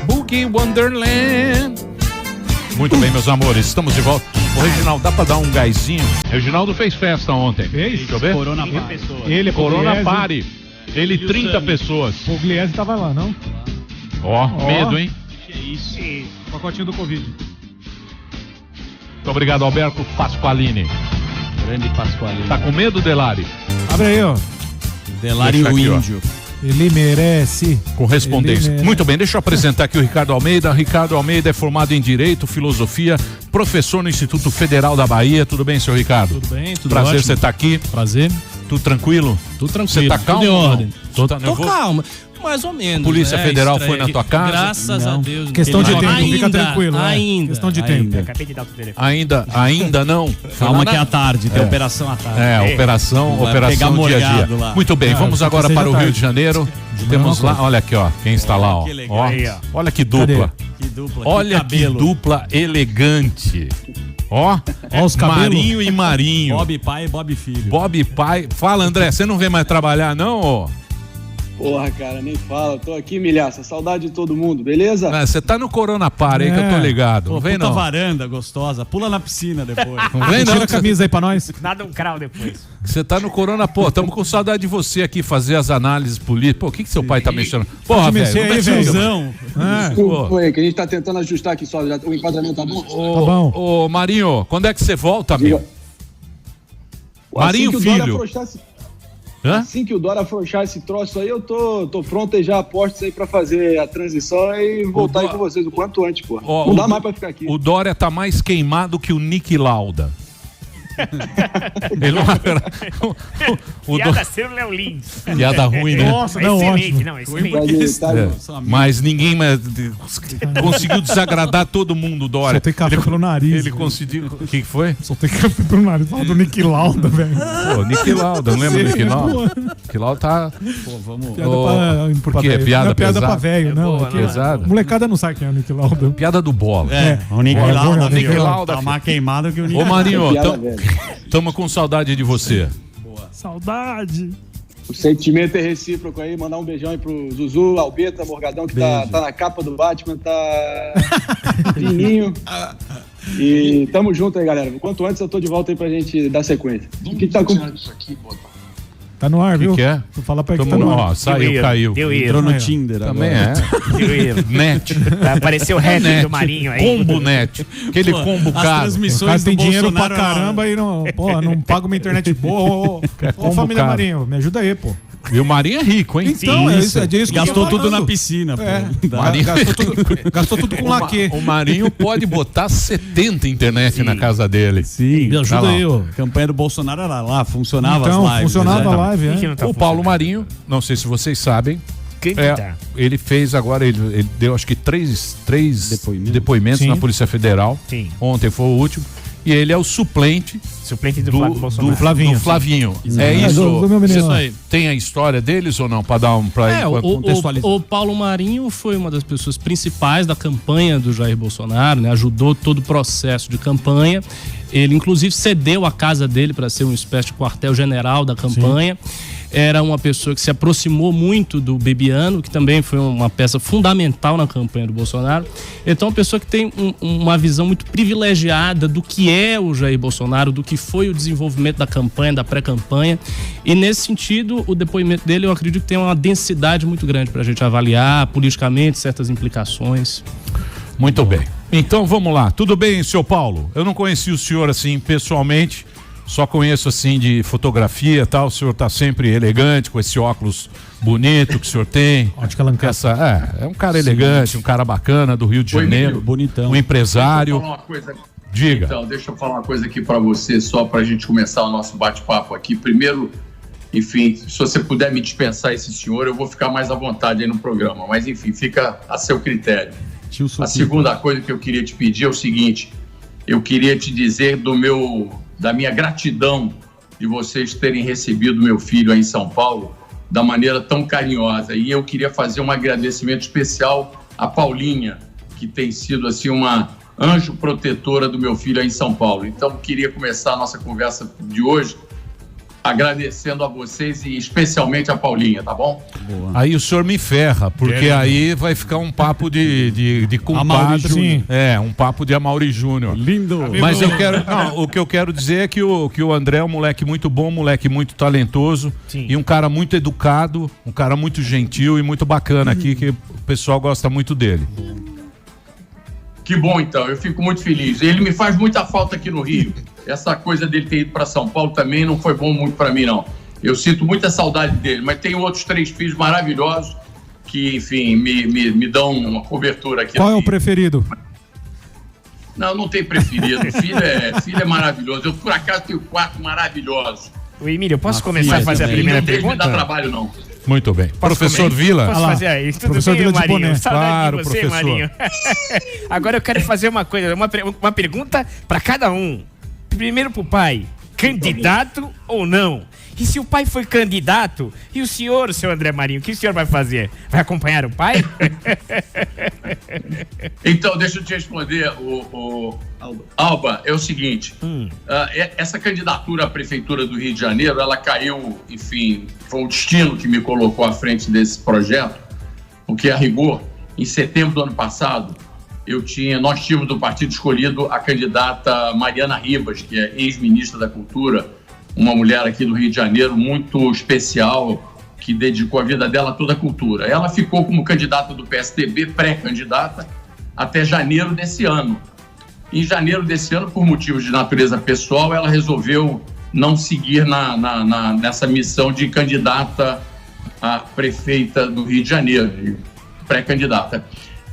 Boogie Wonderland. Muito bem, meus amores, estamos de volta. O Reginaldo, dá pra dar um gásinho? Reginaldo fez festa ontem. Fez? Deixa eu ver. Corona Party. Ele, Corona Pugliese. Party. Ele, 30 pessoas. O Pugliese tava lá, não? Ó, medo, hein? Que isso? Pacotinho do Covid. Muito obrigado, Alberto Pasqualini. Grande Pasqualini. Tá com medo, Delari? Abre aí, ó. Delari Deixa o aqui, ó. Índio. Ele merece. Correspondência. Muito bem, deixa eu apresentar aqui o Ricardo Almeida. Ricardo Almeida é formado em Direito, Filosofia, professor no Instituto Federal da Bahia. Tudo bem, senhor Ricardo? Tudo bem, tudo Prazer ótimo. você estar aqui. Prazer. Tudo tranquilo? Tudo tranquilo. Você tá calmo? Tudo em ordem. Tô Tô nervoso? calmo. Mais ou menos. Polícia né? Federal Estreia foi na aqui. tua casa? Graças a Deus. Questão de Ele- tempo, fica Ainda, tranquilo. né? Ainda. Questão de ainda. tempo. Acabei de dar o telefone. Ainda não? Calma que é à tarde, tem operação à tarde. Operação Vai pegar dia a molhado dia. lá. Muito bem, vamos agora seja para o tarde. Rio de Janeiro. Temos lá, olha aqui, ó, quem está lá, ó. Que legal. Ó, Aí, ó. olha que dupla. Que dupla, Olha que cabelo. dupla elegante. Ó, Ó os cabelos. Marinho e Marinho. Bob pai e Bob filho. Bob pai. Fala, André, você não vem mais trabalhar, não, ô? Porra, cara, nem fala. Tô aqui, milhaça. Saudade de todo mundo, beleza? Ah, você tá no Corona Par aí que eu tô ligado. Pô, Não vem, puta não. varanda gostosa. Pula na piscina depois. Não vem, não. Tira a camisa aí pra nós. Nada um crau depois. Você tá no Corona, pô, tamo com saudade de você aqui fazer as análises políticas. Pô, o que seu pai tá mexendo? Porra, Pode mexer velho, aí, velho. Tiozão. Desculpa, foi que a gente tá tentando ajustar aqui só. O enquadramento tá bom? Tá bom. Ô, Marinho, quando é que você volta, Diga. meu? Marinho Assim que o Dória Filho. afrouxar Hã? Assim que o Dória afrouxar esse troço aí, eu tô pronto e já aposto aí pra fazer a transição e voltar aí com vocês o quanto antes, pô. Ó, Não o- dá mais pra ficar aqui. O Dória tá mais queimado que o Nick Lauda. Ele não o Piada ser o Léo Lins. Piada ruim, né? Nossa, não, Excelente, ótimo. não, Ruim excelente. porque eles Tá É, bom. são amigos. mas ninguém conseguiu desagradar todo mundo, Dória. Só tem café pelo nariz. Ele velho. conseguiu. O que foi? Só tem café pelo nariz. Fala do Nick Lauda, velho. Pô, Nick Lauda, não lembra do Nick Lauda? Nick Lauda tá. Pô, vamos. Piada Ô, pra por quê? velho. Piada Não é piada pesada? pra velho, não. boa, é que- não é? Pesada. Molecada não sabe quem é o Nick Lauda. Piada do bola. O Nick Boa, Lauda, boa, Nick filho. Lauda, Tá mais queimado que o Nick Ô, Marinho, Piada velha. tamo com saudade de você. Saudade. O sentimento é recíproco aí. Mandar um beijão aí pro Zuzu, Albeta, Morgadão, que tá na capa do Batman, tá fininho. E tamo junto aí, galera. Quanto antes eu tô de volta aí pra gente dar sequência. O que tá com... Tá no ar, viu? que é? Vou falar pra ele que Tamo tá no no- ar. ó, saiu, erro, caiu. Deu Entrou erro. no Aí, ó. Tinder Também agora. é. Deu erro. Net. Vai aparecer o rap do Marinho aí. Combo net. Aquele Pô, combo as caro. O transmissões cara do tem dinheiro pra Bolsonaro, caramba e não, porra, não paga uma internet boa. Ô, combo família caro. Marinho, me ajuda aí, pô. E o Marinho é rico, hein? Então, é isso que eu tô Gastou tudo falando. na piscina, pô. É. Dá. Marinho- Gastou tudo com laque. O Marinho pode botar 70 internet na casa dele. Sim. Me ajuda Tá lá. aí, ô. A campanha do Bolsonaro era lá, funcionava Então, as lives. funcionava né? a live, Quem que é. não tá O Paulo funcionando? Marinho, não sei se vocês sabem, Quem que é, tá? ele fez agora, ele deu acho que três depoimentos Sim. na Polícia Federal. Sim. Ontem foi o último. E ele é o suplente Suplente do do, Flávio do Bolsonaro. Flavinho. do Flavinho. É É, isso. do meu menino Isso lá. aí. Tem a história deles ou não? Para dar contextualizar. O Paulo Marinho foi uma das pessoas principais da campanha do Jair Bolsonaro, né? Ajudou todo o processo de campanha. Ele, inclusive, cedeu a casa dele para ser uma espécie de quartel-general da campanha. Era uma pessoa que se aproximou muito do Bebiano, que também foi uma peça fundamental na campanha do Bolsonaro. Então, uma pessoa que tem uma visão muito privilegiada do que é o Jair Bolsonaro, do que foi o desenvolvimento da campanha, da pré-campanha. E, nesse sentido, o depoimento dele, eu acredito que tem uma densidade muito grande para a gente avaliar politicamente certas implicações. Muito bem. Então vamos lá. Tudo bem, senhor Paulo? Eu não conheci o senhor assim pessoalmente, só conheço assim de fotografia e tal. O senhor tá sempre elegante, com esse óculos bonito que o senhor tem. Ótica Lancaster. É um cara elegante, um cara bacana do Rio de Janeiro, bonitão. um empresário. Deixa eu falar uma coisa. Diga. Então, deixa eu falar uma coisa aqui para você, só para a gente começar o nosso bate-papo aqui. Primeiro, enfim, se você puder me dispensar esse senhor, eu vou ficar mais à vontade aí no programa. Mas, enfim, fica a seu critério. A segunda coisa que eu queria te pedir é o seguinte: eu queria te dizer da minha gratidão de vocês terem recebido meu filho aí em São Paulo da maneira tão carinhosa. E eu queria fazer um agradecimento especial à Paulinha, que tem sido assim uma anjo protetora do meu filho aí em São Paulo. Então, queria começar a nossa conversa de hoje agradecendo a vocês e especialmente a Paulinha, tá bom? Boa. Aí o senhor me ferra, porque aí vai ficar um papo de compadre. Um papo de Amaury Júnior. Lindo. Mas eu quero. Não, o que eu quero dizer é que o André é um moleque muito bom, um moleque muito talentoso. Sim. E um cara muito educado, um cara muito gentil e muito bacana aqui, que o pessoal gosta muito dele. Que bom, então. Eu fico muito feliz. Ele me faz muita falta aqui no Rio. Essa coisa dele ter ido para São Paulo também não foi bom muito para mim, não. Eu sinto muita saudade dele, mas tenho outros 3 filhos maravilhosos que, enfim, me dão uma cobertura aqui. Qual é o preferido? Não tem preferido. Filho é maravilhoso. Eu, por acaso, tenho 4 maravilhosos. O Emílio, eu posso começar a fazer a E primeira não deixa me pergunta? dar trabalho, não. Muito bem. Professor Vila. Posso fazer aí? Tudo Professor bem, Vila de Marinho? boné. Saudade Claro, de você, professor. Marinho. Agora eu quero fazer uma coisa, uma pergunta para cada um. Primeiro pro pai, candidato ou não? E se o pai foi candidato, e o senhor, seu André Marinho, o que o senhor vai fazer? Vai acompanhar o pai? Então, deixa eu te responder, Alba, é o seguinte, essa candidatura à Prefeitura do Rio de Janeiro, ela caiu, enfim, foi o destino que me colocou à frente desse projeto, porque, a rigor, em setembro do ano passado, nós tínhamos do partido escolhido a candidata Mariana Ribas, que é ex-ministra da Cultura, uma mulher aqui do Rio de Janeiro muito especial, que dedicou a vida dela a toda a cultura. Ela ficou como candidata do PSDB, pré-candidata, até janeiro desse ano. Em janeiro desse ano, por motivos de natureza pessoal, ela resolveu não seguir nessa missão de candidata a prefeita do Rio de Janeiro, pré-candidata.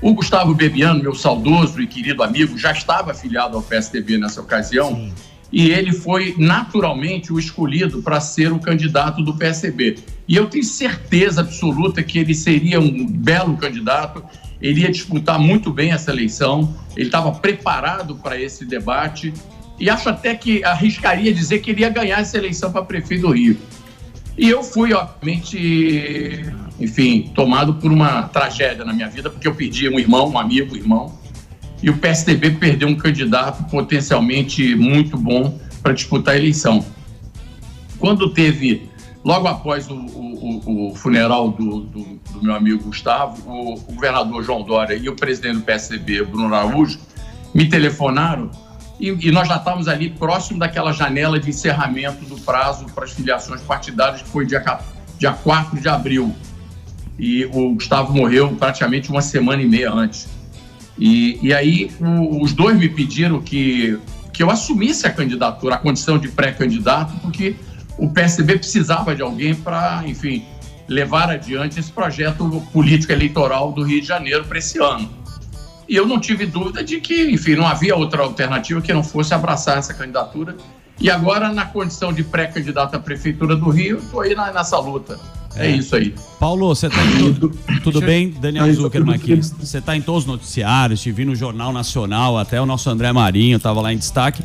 O Gustavo Bebiano, meu saudoso e querido amigo, já estava afiliado ao PSDB nessa ocasião. Sim. E ele foi naturalmente o escolhido para ser o candidato do PSDB. E eu tenho certeza absoluta que ele seria um belo candidato, ele ia disputar muito bem essa eleição, ele estava preparado para esse debate e acho até que arriscaria dizer que ele ia ganhar essa eleição para prefeito do Rio. E eu fui, obviamente, enfim, tomado por uma tragédia na minha vida, porque eu perdi um amigo, e o PSDB perdeu um candidato potencialmente muito bom para disputar a eleição. Quando teve, logo após o funeral do meu amigo Gustavo, o governador João Dória e o presidente do PSDB, Bruno Araújo, me telefonaram e nós já estávamos ali próximo daquela janela de encerramento do prazo para as filiações partidárias, que foi dia 4 de abril. E o Gustavo morreu praticamente uma semana e meia antes. E aí os dois me pediram que eu assumisse a candidatura, a condição de pré-candidato, porque o PSDB precisava de alguém para, enfim, levar adiante esse projeto político eleitoral do Rio de Janeiro para esse ano. E eu não tive dúvida de que, enfim, não havia outra alternativa que não fosse abraçar essa candidatura. E agora, na condição de pré-candidato à Prefeitura do Rio, estou aí nessa luta. É isso aí. Paulo, você está em tudo bem? Daniel Zuckerman aqui. Você está em todos os noticiários, te vi no Jornal Nacional, até o nosso André Marinho estava lá em destaque,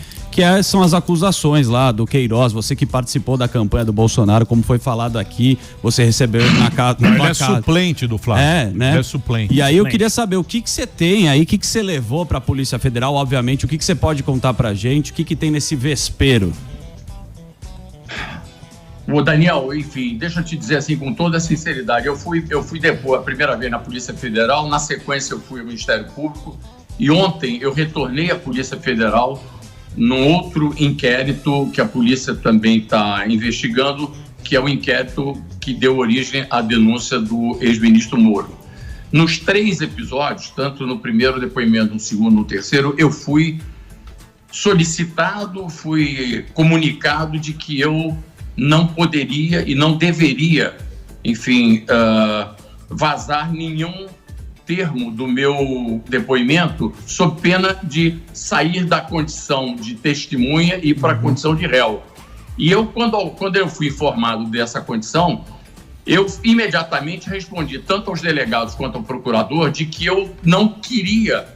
são as acusações lá do Queiroz, você que participou da campanha do Bolsonaro, como foi falado aqui, você recebeu na casa. Ele é suplente do Flávio. Né? Ele é suplente. E aí eu queria saber o que você tem aí, o que você levou para a Polícia Federal, obviamente, o que você pode contar pra gente, o que tem nesse vespeiro? Ô Daniel, enfim, deixa eu te dizer assim com toda a sinceridade, eu fui depor a primeira vez na Polícia Federal, na sequência eu fui ao Ministério Público e ontem eu retornei à Polícia Federal num outro inquérito que a polícia também está investigando, que é o inquérito que deu origem à denúncia do ex-ministro Moro. Nos 3 episódios, tanto no primeiro depoimento, no segundo, no terceiro, eu fui solicitado, fui comunicado de que eu não poderia e não deveria, enfim, vazar nenhum termo do meu depoimento sob pena de sair da condição de testemunha e ir para a condição de réu. E eu, quando eu fui informado dessa condição, eu imediatamente respondi tanto aos delegados quanto ao procurador de que eu não queria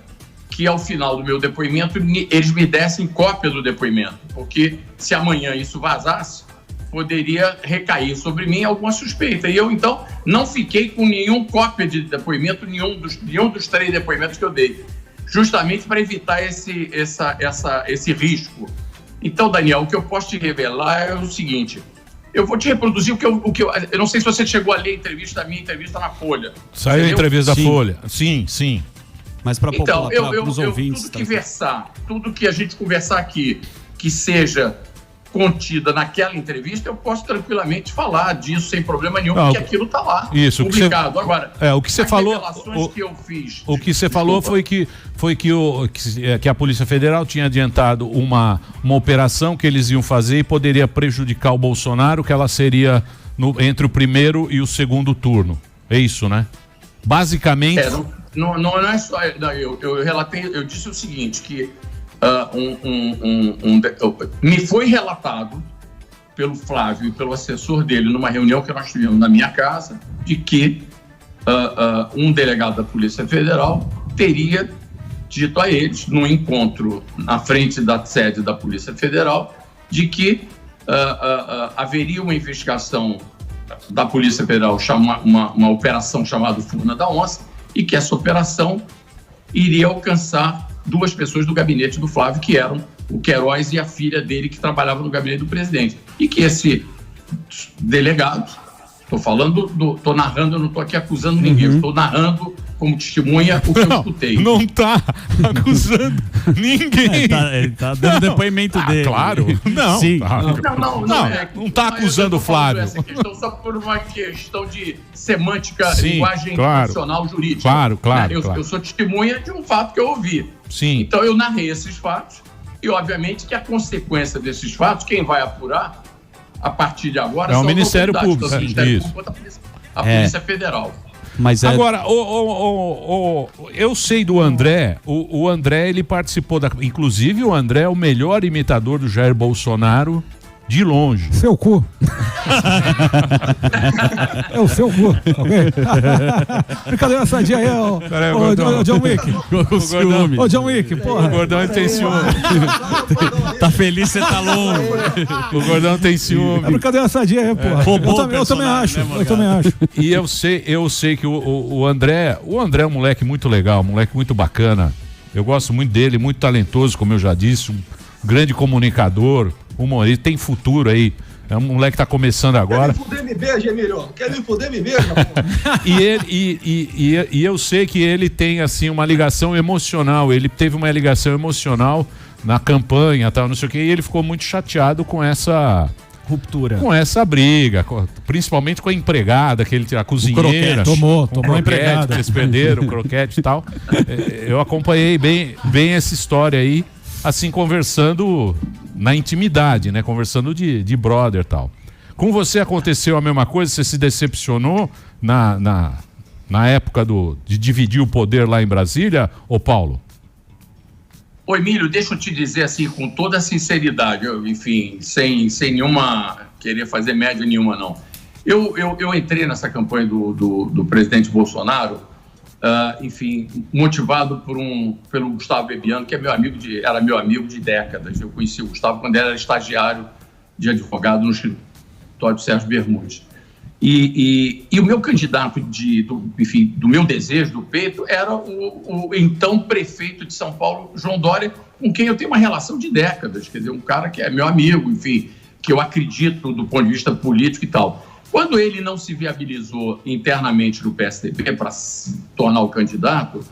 que ao final do meu depoimento eles me dessem cópia do depoimento, porque se amanhã isso vazasse, poderia recair sobre mim alguma suspeita. E eu, então, não fiquei com nenhuma cópia de depoimento, nenhum dos 3 depoimentos que eu dei, justamente para evitar esse risco. Então, Daniel, o que eu posso te revelar é o seguinte: Eu vou te reproduzir o que eu não sei se você chegou a ler a minha entrevista na Folha. Saiu a entrevista da Folha. Sim. Mas para então, os ouvintes... Tudo que a gente conversar aqui, que seja contida naquela entrevista, eu posso tranquilamente falar disso sem problema nenhum, porque aquilo está lá, publicado. Agora, o que você falou, que eu fiz... O que você falou foi que a Polícia Federal tinha adiantado uma operação que eles iam fazer e poderia prejudicar o Bolsonaro, que ela seria entre o primeiro e o segundo turno. É isso, né? Basicamente... Não é só... Eu relatei, eu disse o seguinte, que me foi relatado pelo Flávio e pelo assessor dele numa reunião que nós tivemos na minha casa, de que um delegado da Polícia Federal teria dito a eles, num encontro na frente da sede da Polícia Federal, de que haveria uma investigação da Polícia Federal, uma operação chamada Furna da Onça, e que essa operação iria alcançar 2 pessoas do gabinete do Flávio, que eram o Queiroz e a filha dele, que trabalhavam no gabinete do presidente. E que esse delegado, estou narrando, eu não estou aqui acusando ninguém, estou narrando como testemunha o que eu escutei. Não está acusando ninguém. Ele tá dando depoimento dele. Claro. Não. Sim. Não está acusando o Flávio. Essa questão só por uma questão de semântica, linguagem nacional jurídica. Claro. Eu sou testemunha de um fato que eu ouvi. Sim. Então eu narrei esses fatos e, obviamente, que a consequência desses fatos, quem vai apurar a partir de agora é o Ministério Público. A Polícia Federal. Mas agora, eu sei do André, o André, ele participou inclusive o André é o melhor imitador do Jair Bolsonaro de longe. Seu cu. É o seu cu, ok? Brincadeira sadia aí, ô John Wick. Ô John Wick, porra. O Gordão tem ciúme. Tá feliz, você tá longe. O Gordão tem ciúme. É brincadeira sadia aí, porra. Eu também acho. E eu sei que o André é um moleque muito legal, um moleque muito bacana. Eu gosto muito dele, muito talentoso, como eu já disse, um grande comunicador, humorista, tem futuro aí. É um moleque que tá começando agora. Quer me fuder, me beija, Emílio. Quer me fuder, me beija, e eu sei que ele tem, assim, uma ligação emocional. Ele teve uma ligação emocional na campanha, tal, não sei o quê, e ele ficou muito chateado com essa ruptura. Com essa briga, principalmente com a empregada, a cozinheira. Tomou a empregada. Que eles perderam, o croquete e tal. Eu acompanhei bem essa história aí, assim, conversando na intimidade, né? Conversando de brother e tal. Com você aconteceu a mesma coisa? Você se decepcionou na época de dividir o poder lá em Brasília, ô Paulo? Ô Emílio, deixa eu te dizer assim, com toda a sinceridade, enfim, sem nenhuma, querer fazer média nenhuma, não. Eu entrei nessa campanha do presidente Bolsonaro, enfim, motivado pelo Gustavo Bebiano, que era meu amigo de décadas. Eu conheci o Gustavo quando ele era estagiário de advogado no escritório de Sérgio Bermudes. E o meu candidato, do meu desejo, do peito, era o então prefeito de São Paulo, João Dória, com quem eu tenho uma relação de décadas, quer dizer, um cara que é meu amigo, enfim, que eu acredito do ponto de vista político e tal. Quando ele não se viabilizou internamente no PSDB para se tornar o candidato,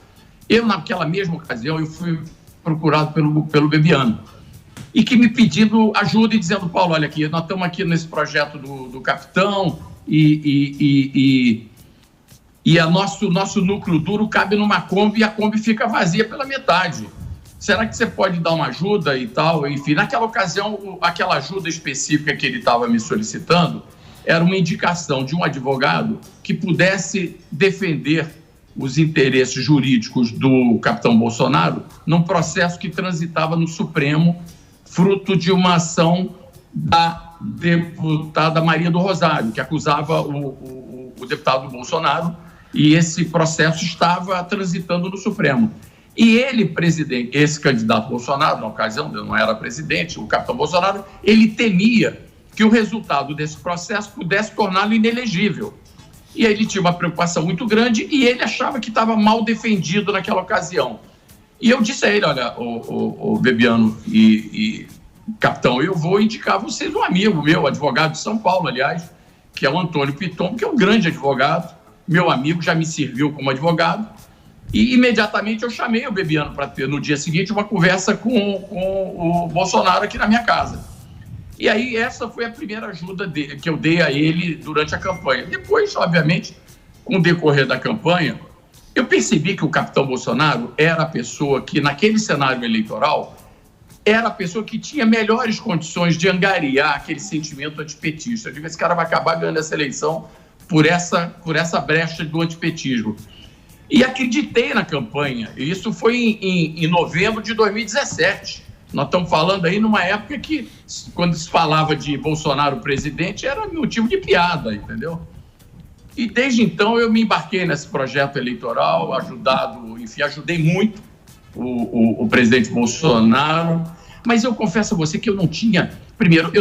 naquela mesma ocasião, eu fui procurado pelo Bebiano, e que me pedindo ajuda e dizendo, Paulo, olha aqui, nós estamos aqui nesse projeto do Capitão, e nosso núcleo duro cabe numa Kombi e a Kombi fica vazia pela metade. Será que você pode dar uma ajuda e tal? Enfim, naquela ocasião, aquela ajuda específica que ele estava me solicitando era uma indicação de um advogado que pudesse defender os interesses jurídicos do capitão Bolsonaro num processo que transitava no Supremo, fruto de uma ação da deputada Maria do Rosário, que acusava o deputado Bolsonaro, e esse processo estava transitando no Supremo. E ele, esse candidato Bolsonaro, na ocasião, não era presidente, o capitão Bolsonaro, ele temia que o resultado desse processo pudesse torná-lo inelegível. E aí ele tinha uma preocupação muito grande e ele achava que estava mal defendido naquela ocasião. E eu disse a ele, olha, o Bebiano, e capitão, eu vou indicar vocês um amigo meu, advogado de São Paulo, aliás, que é o Antônio Piton, que é um grande advogado, meu amigo, já me serviu como advogado, e imediatamente eu chamei o Bebiano para ter, no dia seguinte, uma conversa com o Bolsonaro aqui na minha casa. E aí essa foi a primeira ajuda que eu dei a ele durante a campanha. Depois, obviamente, com o decorrer da campanha, eu percebi que o capitão Bolsonaro era a pessoa que, naquele cenário eleitoral, era a pessoa que tinha melhores condições de angariar aquele sentimento antipetista. Eu digo, esse cara vai acabar ganhando essa eleição por essa brecha do antipetismo. E acreditei na campanha. Isso foi em novembro de 2017. Nós estamos falando aí numa época que, quando se falava de Bolsonaro presidente, era motivo de piada, entendeu? E desde então eu me embarquei nesse projeto eleitoral, ajudei muito o presidente Bolsonaro, mas eu confesso a você que eu não tinha... Primeiro,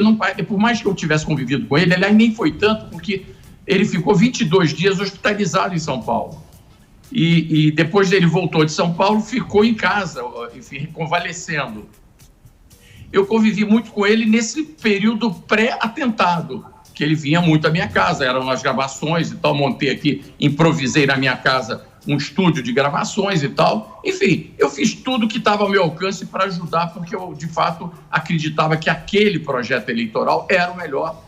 por mais que eu tivesse convivido com ele, aliás, nem foi tanto, porque ele ficou 22 dias hospitalizado em São Paulo. E depois ele voltou de São Paulo, ficou em casa, enfim, convalescendo. Eu convivi muito com ele nesse período pré-atentado, que ele vinha muito à minha casa, eram as gravações e tal, montei aqui, improvisei na minha casa um estúdio de gravações e tal. Enfim, eu fiz tudo que estava ao meu alcance para ajudar, porque eu, de fato, acreditava que aquele projeto eleitoral era o melhor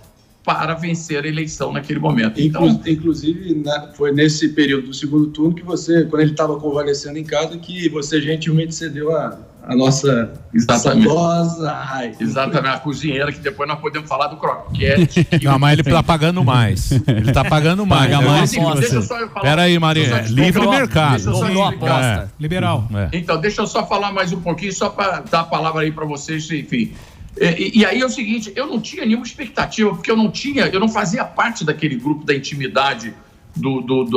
para vencer a eleição naquele momento. Então, inclusive, foi nesse período do segundo turno que você, quando ele estava convalescendo em casa, que você gentilmente cedeu a nossa saudosa raiva. Exatamente, a cozinheira, que depois nós podemos falar do croquete. Não, mas ele está pagando mais. Ele está pagando mais. Paga mais. Deixa eu só falar. Pera aí, Maria. Livre mercado. Deixa eu só aposta. Liberal. Então, deixa eu só falar mais um pouquinho, só para dar a palavra aí para vocês, enfim. E aí é o seguinte, eu não tinha nenhuma expectativa, porque eu não fazia parte daquele grupo da intimidade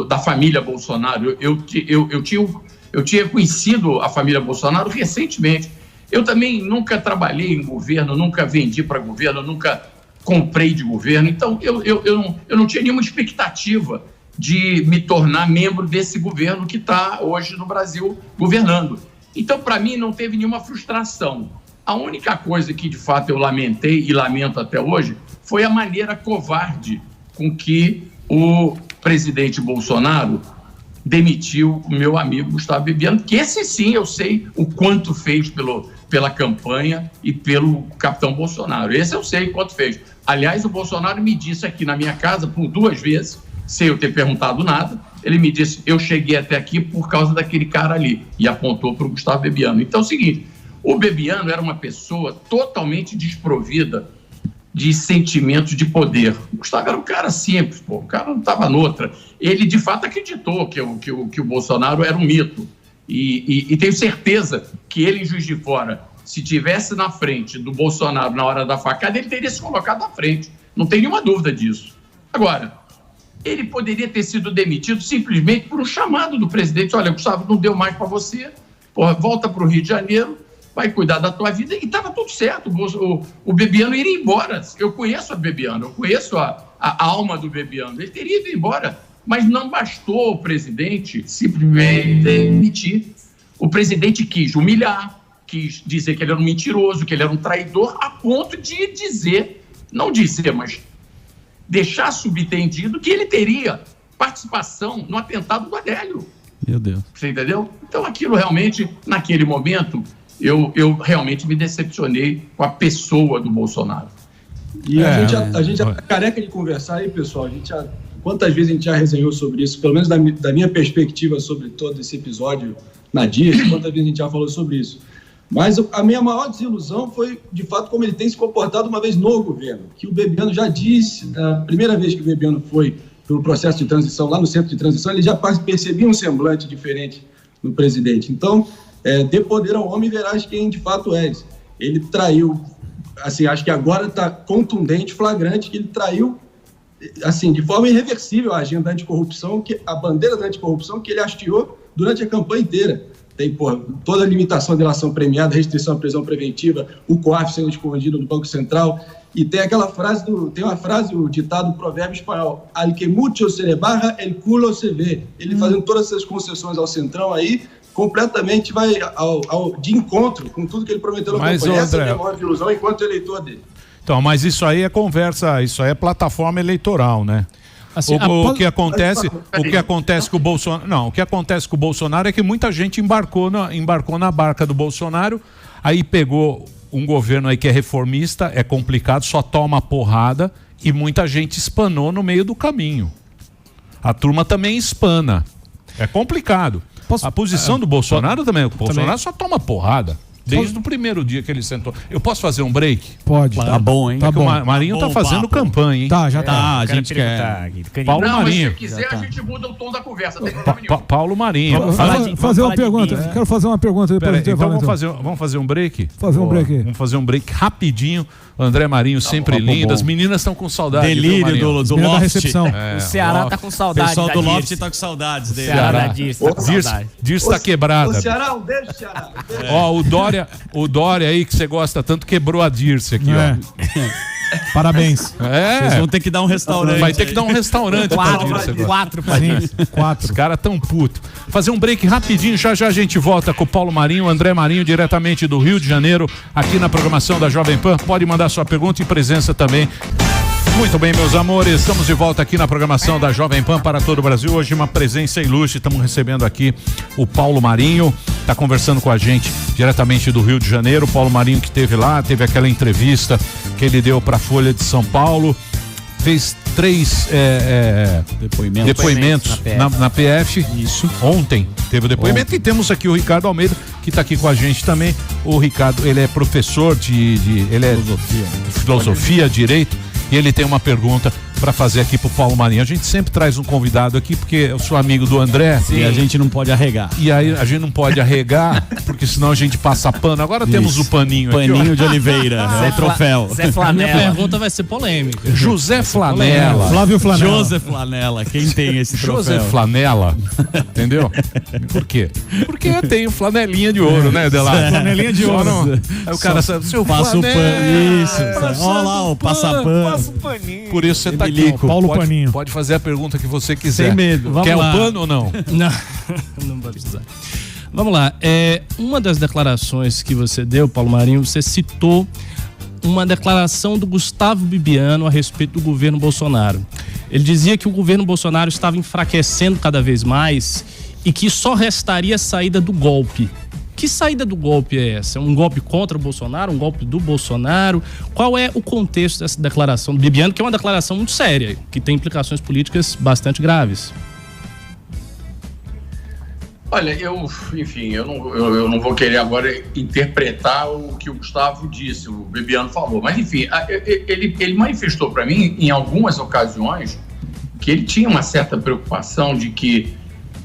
da família Bolsonaro. Eu tinha conhecido a família Bolsonaro recentemente. Eu também nunca trabalhei em governo, nunca vendi para governo, nunca comprei de governo. Então, eu não tinha nenhuma expectativa de me tornar membro desse governo que está hoje no Brasil governando. Então, para mim, não teve nenhuma frustração. A única coisa que, de fato, eu lamentei e lamento até hoje foi a maneira covarde com que o presidente Bolsonaro demitiu o meu amigo Gustavo Bebiano, que esse sim eu sei o quanto fez pela campanha e pelo capitão Bolsonaro. Esse eu sei o quanto fez. Aliás, o Bolsonaro me disse aqui na minha casa por 2 vezes, sem eu ter perguntado nada, ele me disse, eu cheguei até aqui por causa daquele cara ali, e apontou para o Gustavo Bebiano. Então é o seguinte, o Bebiano era uma pessoa totalmente desprovida de sentimentos de poder. O Gustavo era um cara simples, o cara não estava noutra. Ele, de fato, acreditou que o Bolsonaro era um mito. E tenho certeza que ele, em Juiz de Fora, se tivesse na frente do Bolsonaro na hora da facada, ele teria se colocado à frente. Não tem nenhuma dúvida disso. Agora, ele poderia ter sido demitido simplesmente por um chamado do presidente. Olha, Gustavo, não deu mais para você, volta para o Rio de Janeiro, vai cuidar da tua vida, e estava tudo certo, o Bebiano iria embora. Eu conheço a Bebiano, eu conheço a alma do Bebiano, ele teria ido embora, mas não bastou o presidente simplesmente demitir. O presidente quis humilhar, quis dizer que ele era um mentiroso, que ele era um traidor, a ponto de dizer, não dizer, mas deixar subentendido que ele teria participação no atentado do Adélio. Meu Deus. Você entendeu? Então aquilo realmente, naquele momento, eu realmente me decepcionei com a pessoa do Bolsonaro. E a gente já tá careca de conversar aí, pessoal. Quantas vezes a gente já resenhou sobre isso, pelo menos da minha perspectiva sobre todo esse episódio na DIA, quantas vezes a gente já falou sobre isso. Mas a minha maior desilusão foi, de fato, como ele tem se comportado uma vez no governo, que o Bebiano já disse, da primeira vez que o Bebiano foi pelo processo de transição, lá no centro de transição, ele já percebia um semblante diferente no presidente. Então, dê poder ao homem e verás quem de fato és. Ele traiu, assim, acho que agora está contundente, flagrante, que ele traiu, assim, de forma irreversível a agenda anticorrupção, a bandeira da anticorrupção que ele hasteou durante a campanha inteira. Tem, toda a limitação de delação premiada, restrição à prisão preventiva, o COAF sendo escondido no Banco Central. E tem uma frase, o ditado, o provérbio espanhol, al que mucho se le baja, el culo se ve. Ele fazendo todas essas concessões ao Centrão aí, completamente vai de encontro com tudo que ele prometeu na campanha. Essa é a maior ilusão enquanto eleitor dele. Então, mas isso aí é conversa, isso aí é plataforma eleitoral, né? Assim, o que acontece com o Bolsonaro, o que acontece com o Bolsonaro é que muita gente embarcou na barca do Bolsonaro, aí pegou um governo aí que é reformista, é complicado, só toma porrada, e muita gente espanou no meio do caminho. A turma também espana. É complicado. A posição do Bolsonaro também, o Bolsonaro só toma porrada. Desde o primeiro dia que ele sentou. Eu posso fazer um break? Pode. Tá bom, hein? Tá bom. O Marinho tá fazendo campanha, hein? Tá, já tá. A gente quer. Paulo Marinho. Se quiser, a gente muda o tom da conversa. Paulo Marinho. Fazer uma pergunta. Quero fazer uma pergunta depois. Então vamos fazer um break? Fazer um break aí. Vamos fazer um break rapidinho. André Marinho, sempre lindo. As meninas estão com saudade. Delírio do Loft. Recepção. O Ceará tá com saudade. O pessoal do Loft tá com saudades dele. Ceará Dirce tá quebrada. O Ceará, um beijo, Ceará. Ó, o Dória aí, que você gosta tanto, quebrou a Dirce aqui, ó. Parabéns. Vocês vão ter que dar um restaurante. Vai ter que dar um restaurante pra Dirce agora. 4 pra Dirce. 4. Os caras tão putos. Fazer um break rapidinho, já a gente volta com o Paulo Marinho, André Marinho, diretamente do Rio de Janeiro, aqui na programação da Jovem Pan. Pode mandar sua pergunta e presença também. Muito bem, meus amores, estamos de volta aqui na programação da Jovem Pan para todo o Brasil. Hoje uma presença ilustre, estamos recebendo aqui o Paulo Marinho, está conversando com a gente diretamente do Rio de Janeiro. O Paulo Marinho que esteve lá, teve aquela entrevista que ele deu para a Folha de São Paulo, fez 3 depoimentos na PF. Isso. Ontem teve o depoimento. E temos aqui o Ricardo Almeida, que está aqui com a gente também. O Ricardo, ele é professor ele é filosofia, direito. E ele tem uma pergunta para fazer aqui pro Paulo Marinho. A gente sempre traz um convidado aqui, porque eu sou amigo do André. Sim. E a gente não pode arregar. E aí a gente não pode arregar, porque senão a gente passa pano. Agora temos o paninho aqui. Paninho de Oliveira, é o troféu. Zé Flanela. Minha pergunta vai ser polêmica. José Flanela. Flávio Flanela. José Flanela, quem tem esse troféu? José Flanela, entendeu? Por quê? Porque tem o flanelinha de ouro, né, Adelardo? Flanelinha de ouro. Aí o cara sabe, seu passa o pano. Isso. Olha lá, o passapano. Passa o paninho. Por isso você tá aqui. Paulo Paninho. Pode fazer a pergunta que você quiser. Sem medo. Quer o pano ou não? Não vai precisar. Vamos lá. Uma das declarações que você deu, Paulo Marinho, você citou uma declaração do Gustavo Bibiano a respeito do governo Bolsonaro. Ele dizia que o governo Bolsonaro estava enfraquecendo cada vez mais e que só restaria a saída do golpe. Que saída do golpe é essa? É um golpe contra o Bolsonaro? Um golpe do Bolsonaro? Qual é o contexto dessa declaração do Bibiano, que é uma declaração muito séria, que tem implicações políticas bastante graves? Olha, eu não vou querer agora interpretar o que o Gustavo disse, o Bibiano falou, mas enfim, ele manifestou para mim em algumas ocasiões que ele tinha uma certa preocupação de que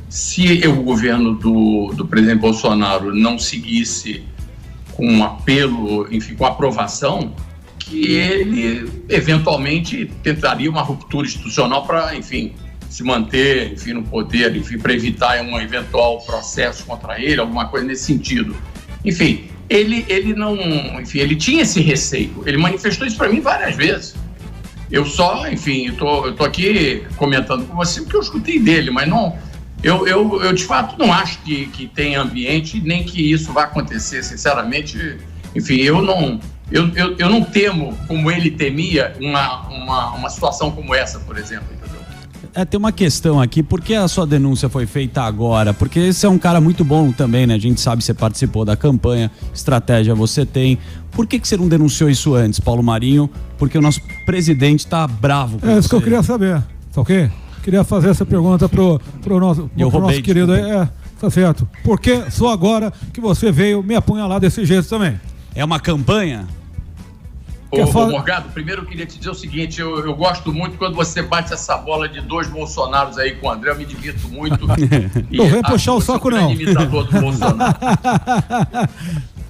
se o governo do presidente Bolsonaro não seguisse com um apelo, enfim, com aprovação, que ele eventualmente tentaria uma ruptura institucional para, enfim, se manter, enfim, no poder, enfim, para evitar um eventual processo contra ele, alguma coisa nesse sentido. Enfim, ele não, enfim, ele tinha esse receio. Ele manifestou isso para mim várias vezes. Eu só, enfim, eu tô aqui comentando com você o que eu escutei dele, mas não. Eu de fato não acho que tem ambiente, nem que isso vai acontecer, sinceramente. Enfim, eu não temo, como ele temia, uma situação como essa, por exemplo, entendeu? Tem uma questão aqui, por que a sua denúncia foi feita agora? Porque você é um cara muito bom também, né? A gente sabe que você participou da campanha, estratégia você tem. Por que você não denunciou isso antes, Paulo Marinho? Porque o nosso presidente tá bravo com você. É isso que eu queria saber, tá ok? Queria fazer essa pergunta pro nosso querido aí. Tá certo. Por que só agora que você veio me apunhalar desse jeito também? É uma campanha? Ô Morgado, primeiro eu queria te dizer o seguinte, eu gosto muito quando você bate essa bola de 2 Bolsonaros aí com o André, eu me divirto muito. Não vem puxar o saco não. Imitador do Bolsonaro.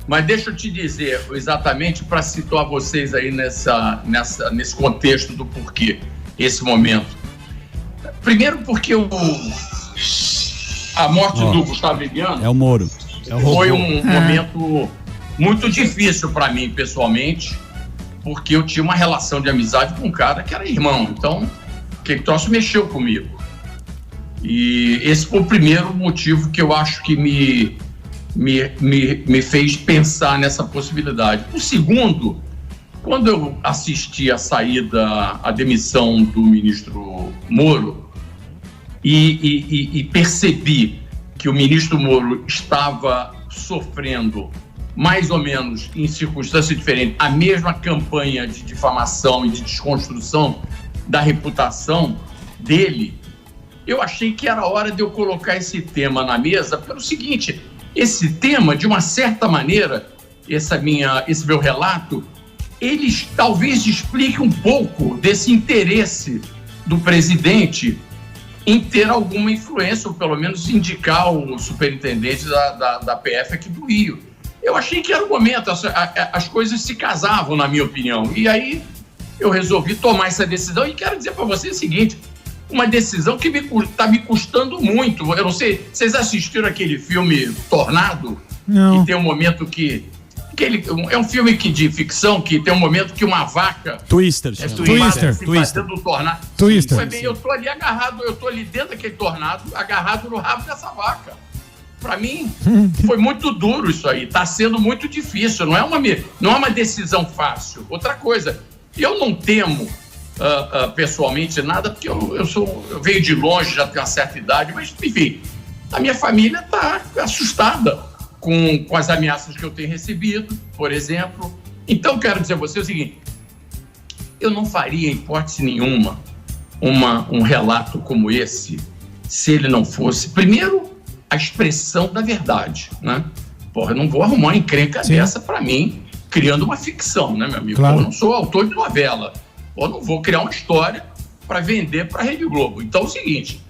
Mas deixa eu te dizer exatamente para situar vocês aí nesse contexto do porquê, esse momento. Primeiro porque a morte do Gustavo Bibiano é o Moro. Foi um momento muito difícil para mim pessoalmente porque eu tinha uma relação de amizade com um cara que era irmão. Então, aquele troço mexeu comigo. E esse foi o primeiro motivo que eu acho que me fez pensar nessa possibilidade. O segundo, quando eu assisti a demissão do ministro Moro e percebi que o ministro Moro estava sofrendo, mais ou menos em circunstâncias diferentes, a mesma campanha de difamação e de desconstrução da reputação dele, eu achei que era hora de eu colocar esse tema na mesa pelo seguinte: esse tema, de uma certa maneira, esse meu relato, ele talvez explique um pouco desse interesse do presidente em ter alguma influência, ou pelo menos indicar o superintendente da PF aqui do Rio. Eu achei que era o momento, as coisas se casavam, na minha opinião. E aí eu resolvi tomar essa decisão e quero dizer para você o seguinte: uma decisão que está me custando muito. Eu não sei, vocês assistiram aquele filme Tornado? Não. Que tem um momento que é um filme de ficção que tem um momento que uma vaca... Twister. Twister. Twister. Foi bem, eu tô ali agarrado, eu tô ali dentro daquele tornado, agarrado no rabo dessa vaca. Para mim, foi muito duro isso aí. Tá sendo muito difícil. Não é uma decisão fácil. Outra coisa, eu não temo pessoalmente nada, porque eu venho de longe, já tenho uma certa idade, mas, enfim, a minha família tá assustada com as ameaças que eu tenho recebido, por exemplo. Então, quero dizer a você o seguinte: eu não faria, em hipótese nenhuma, um relato como esse, se ele não fosse, primeiro, a expressão da verdade, né? Porra, eu não vou arrumar uma encrenca dessa para mim, criando uma ficção, né, meu amigo? Claro. Eu não sou autor de novela. Eu não vou criar uma história para vender para a Rede Globo. Então é o seguinte: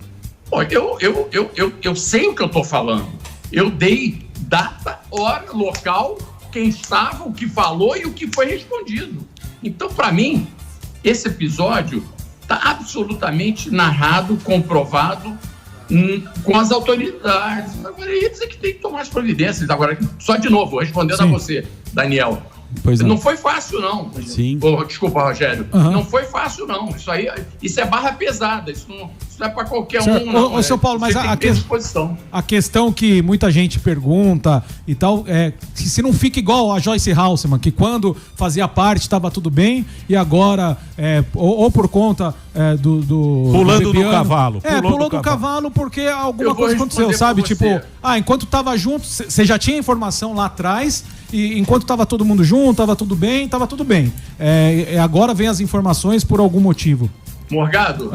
eu sei o que eu estou falando. Eu dei data, hora, local, quem estava, o que falou e o que foi respondido. Então, para mim, esse episódio está absolutamente narrado, comprovado com as autoridades. Agora, eles é que tem que tomar as providências. Agora, só de novo, respondendo a você, Daniel. Não foi fácil, não. Sim. Desculpa, Rogério. Não foi fácil, não. Isso é barra pesada. Isso não é para qualquer um, não. Seu Paulo, mas a questão que muita gente pergunta e tal é se não fica igual a Joyce Halseman, que quando fazia parte estava tudo bem e agora, ou por conta do pulando do cavalo. Pulou do cavalo porque alguma coisa aconteceu, sabe? Tipo, enquanto tava junto, você já tinha informação lá atrás. E enquanto tava todo mundo junto, tava tudo bem. Agora vem as informações por algum motivo. Morgado,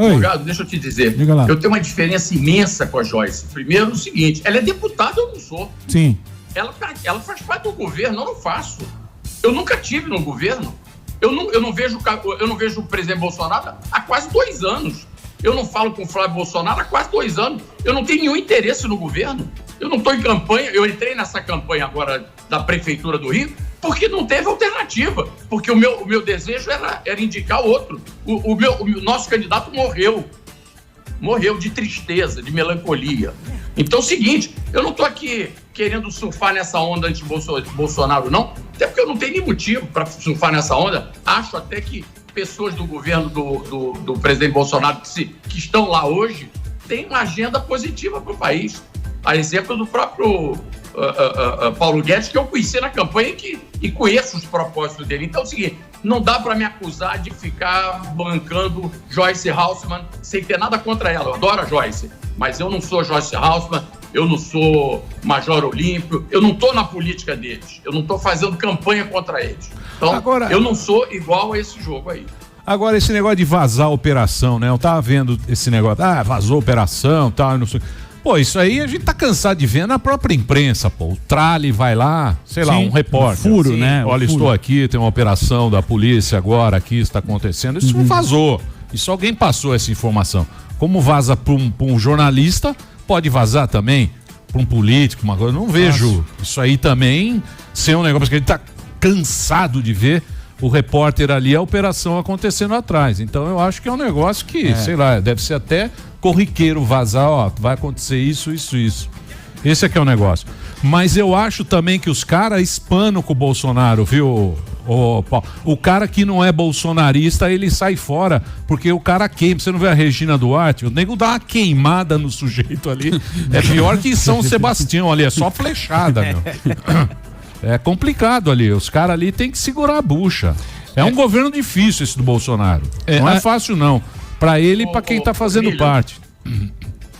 deixa eu te dizer. Eu tenho uma diferença imensa com a Joyce. Primeiro, o seguinte: ela é deputada, eu não sou. Sim. Ela faz parte do governo, eu não faço. Eu nunca tive no governo. Eu não vejo o presidente Bolsonaro há quase 2 anos. Eu não falo com o Flávio Bolsonaro há quase 2 anos. Eu não tenho nenhum interesse no governo. Eu não estou em campanha. Eu entrei nessa campanha agora da Prefeitura do Rio porque não teve alternativa. Porque o meu desejo era indicar outro. O nosso candidato morreu. Morreu de tristeza, de melancolia. Então é o seguinte: eu não estou aqui querendo surfar nessa onda anti-Bolsonaro, não. Até porque eu não tenho nem motivo para surfar nessa onda. Acho até que pessoas do governo do presidente Bolsonaro que estão lá hoje têm uma agenda positiva para o país. A exemplo do próprio Paulo Guedes, que eu conheci na campanha e conheço os propósitos dele. Então é o seguinte: não dá para me acusar de ficar bancando Joyce Halseman sem ter nada contra ela. Eu adoro a Joyce, mas eu não sou Joyce Halseman, eu não sou Major Olímpio, eu não estou na política deles, eu não estou fazendo campanha contra eles. Então, eu não sou igual a esse jogo aí. Agora, esse negócio de vazar a operação, né? Eu tava vendo esse negócio, vazou a operação, tal, não sei. Pô, isso aí a gente tá cansado de ver na própria imprensa, pô. O Trali vai lá, sei lá, um repórter. Furo, né? Olha, estou aqui, tem uma operação da polícia agora, aqui está acontecendo. Isso não vazou. Isso alguém passou essa informação. Como vaza para um jornalista, pode vazar também para um político, uma coisa. Eu não vejo isso aí também ser um negócio que a gente tá cansado de ver o repórter ali, a operação acontecendo atrás. Então eu acho que é um negócio que, sei lá, deve ser até corriqueiro vazar, vai acontecer isso. Esse é que é o negócio. Mas eu acho também que os caras espanam com o Bolsonaro, viu, O cara que não é bolsonarista, ele sai fora, porque o cara queima. Você não vê a Regina Duarte? O nego dá uma queimada no sujeito ali. É pior que São Sebastião ali, é só flechada, meu. É complicado ali. Os caras ali tem que segurar a bucha. É um governo difícil esse do Bolsonaro. Não é fácil, não. Pra ele e pra quem tá fazendo Emílio, parte.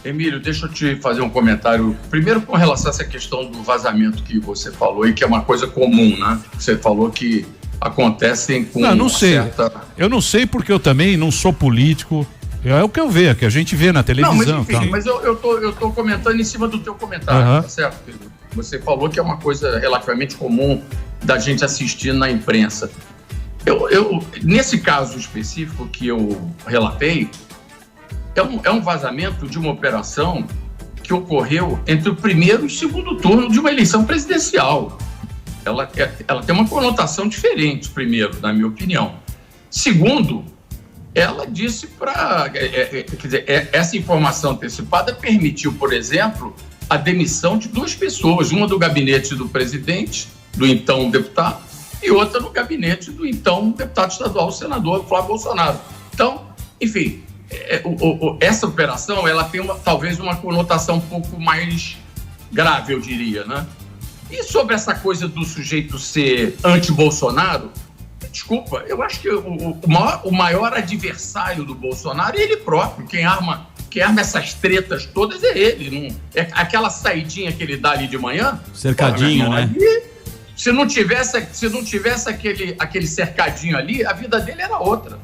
Emílio, deixa eu te fazer um comentário. Primeiro, com relação a essa questão do vazamento que você falou e que é uma coisa comum, né? Você falou que acontecem com não sei. certa... Eu não sei porque eu também não sou político. É o que eu vejo, que a gente vê na televisão. Mas eu tô comentando em cima do teu comentário, tá certo, Pedro? Você falou que é uma coisa relativamente comum da gente assistir na imprensa. Nesse caso específico que eu relatei, é um vazamento de uma operação que ocorreu entre o primeiro e o segundo turno de uma eleição presidencial. Ela tem uma conotação diferente, primeiro, na minha opinião. Segundo, ela disse essa informação antecipada permitiu, por exemplo, a demissão de 2 pessoas, uma do gabinete do presidente, do então deputado, e outra no gabinete do então deputado estadual, o senador Flávio Bolsonaro. Então, enfim, essa operação ela tem talvez uma conotação um pouco mais grave, eu diria, né? E sobre essa coisa do sujeito ser anti-Bolsonaro, desculpa, eu acho que o maior adversário do Bolsonaro é ele próprio. Quem arma essas tretas todas é ele. Não, é aquela saidinha que ele dá ali de manhã. Cercadinho, né? Se não tivesse aquele cercadinho ali, a vida dele era outra.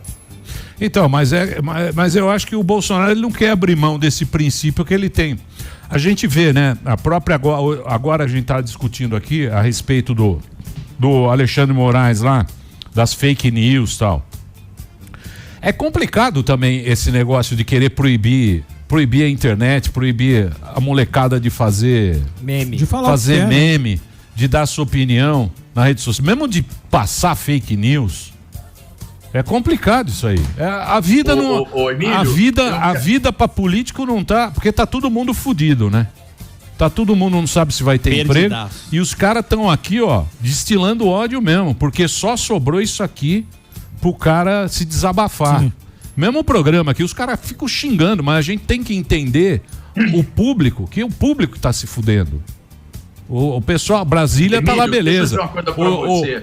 Então, mas eu acho que o Bolsonaro ele não quer abrir mão desse princípio que ele tem. A gente vê, né? Agora a gente está discutindo aqui a respeito do Alexandre Moraes lá, das fake news e tal. É complicado também esse negócio de querer proibir a internet, proibir a molecada de fazer meme, meme, de dar sua opinião na rede social, mesmo de passar fake news. É complicado isso aí. A vida não. Emílio, a vida para político não tá, porque tá todo mundo fudido, né? Tá todo mundo não sabe se vai ter emprego. E os caras estão aqui, ó, destilando ódio mesmo, porque só sobrou isso aqui pro cara se desabafar. Sim. Mesmo o programa aqui, os caras ficam xingando, mas a gente tem que entender o público, que o público tá se fudendo. O pessoal, Brasília Emílio, tá lá, beleza.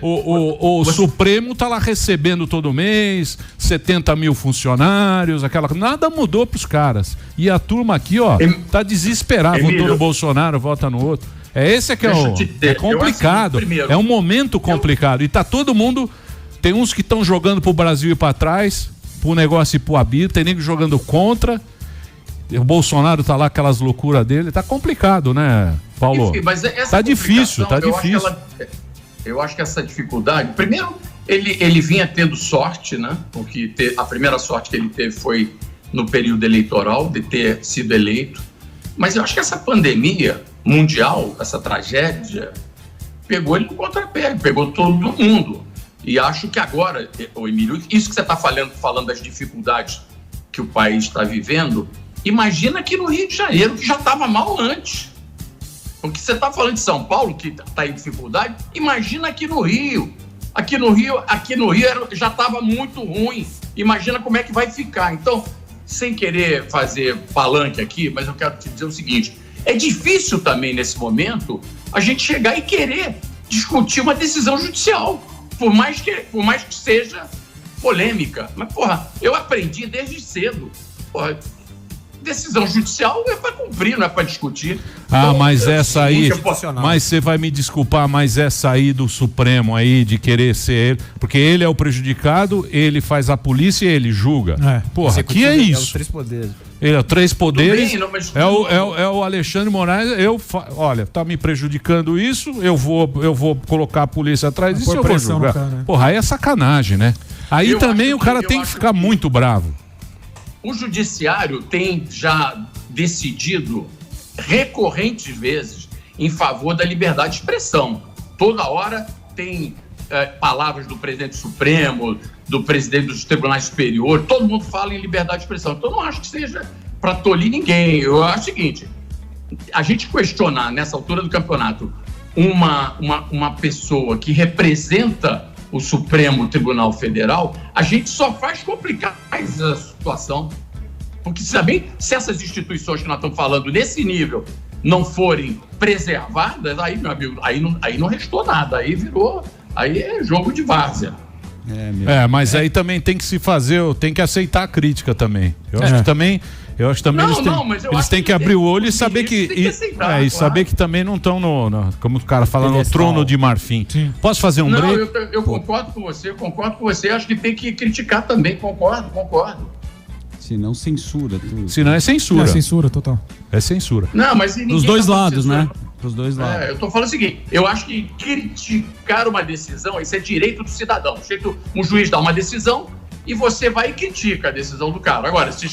O Supremo tá lá recebendo todo mês, 70 mil funcionários, nada mudou pros caras. E a turma aqui, ó, tá desesperada. Votou no Bolsonaro, vota no outro. Esse é que é complicado. É um momento complicado. E tá todo mundo. Tem uns que estão jogando pro Brasil e pra trás, pro negócio ir pro abismo, tem nego jogando contra. O Bolsonaro tá lá, aquelas loucuras dele. Tá complicado, né, Paulo? Enfim, mas tá difícil, tá difícil. Eu acho que essa dificuldade... Primeiro, ele vinha tendo sorte, né? Porque a primeira sorte que ele teve foi no período eleitoral, de ter sido eleito. Mas eu acho que essa pandemia mundial, essa tragédia, pegou ele no contrapé, pegou todo mundo. E acho que agora, Emílio, isso que você está falando das dificuldades que o país está vivendo... Imagina aqui no Rio de Janeiro, que já estava mal antes. Porque você está falando de São Paulo, que está em dificuldade, imagina aqui no Rio. Aqui no Rio já estava muito ruim. Imagina como é que vai ficar. Então, sem querer fazer palanque aqui, mas eu quero te dizer o seguinte, é difícil também, nesse momento, a gente chegar e querer discutir uma decisão judicial, por mais que seja polêmica. Mas, porra, eu aprendi desde cedo, porra, decisão judicial é para cumprir, não é para discutir. Então, mas essa aí, mas você vai me desculpar, mas essa aí do Supremo aí, de querer ser ele, porque ele é o prejudicado, ele faz a polícia e ele julga. Porra, aqui é isso. É os 3 poderes. Ele é os 3 poderes, bem, não, mas... é o Alexandre Moraes, olha, tá me prejudicando isso, eu vou colocar a polícia atrás disso e eu vou julgar. Cara, né? Porra, aí é sacanagem, né? Aí também o cara tem que ficar muito bravo. O judiciário tem já decidido recorrentes vezes em favor da liberdade de expressão. Toda hora tem palavras do presidente do Supremo, do presidente dos tribunais superiores, todo mundo fala em liberdade de expressão. Então, eu não acho que seja para tolir ninguém. Eu acho o seguinte, a gente questionar nessa altura do campeonato uma pessoa que representa o Supremo Tribunal Federal, a gente só faz complicar mais a situação. Porque também, se essas instituições que nós estamos falando nesse nível não forem preservadas, aí, meu amigo, aí não restou nada, aí é jogo de várzea. Mas aí também tem que se fazer, tem que aceitar a crítica também. Eu acho que também eles têm que abrir o olho e saber saber que também não estão como o cara fala, no trono de marfim. Sim. Posso fazer um break? Eu concordo com você, acho que tem que criticar também, concordo. Senão censura tudo. Senão é censura. É censura total. É censura. Não, mas dos dois lados, né? Dos dois lados. Eu tô falando o seguinte, eu acho que criticar uma decisão, isso é direito do cidadão. Um juiz dá uma decisão e você vai e critica a decisão do cara. Agora, se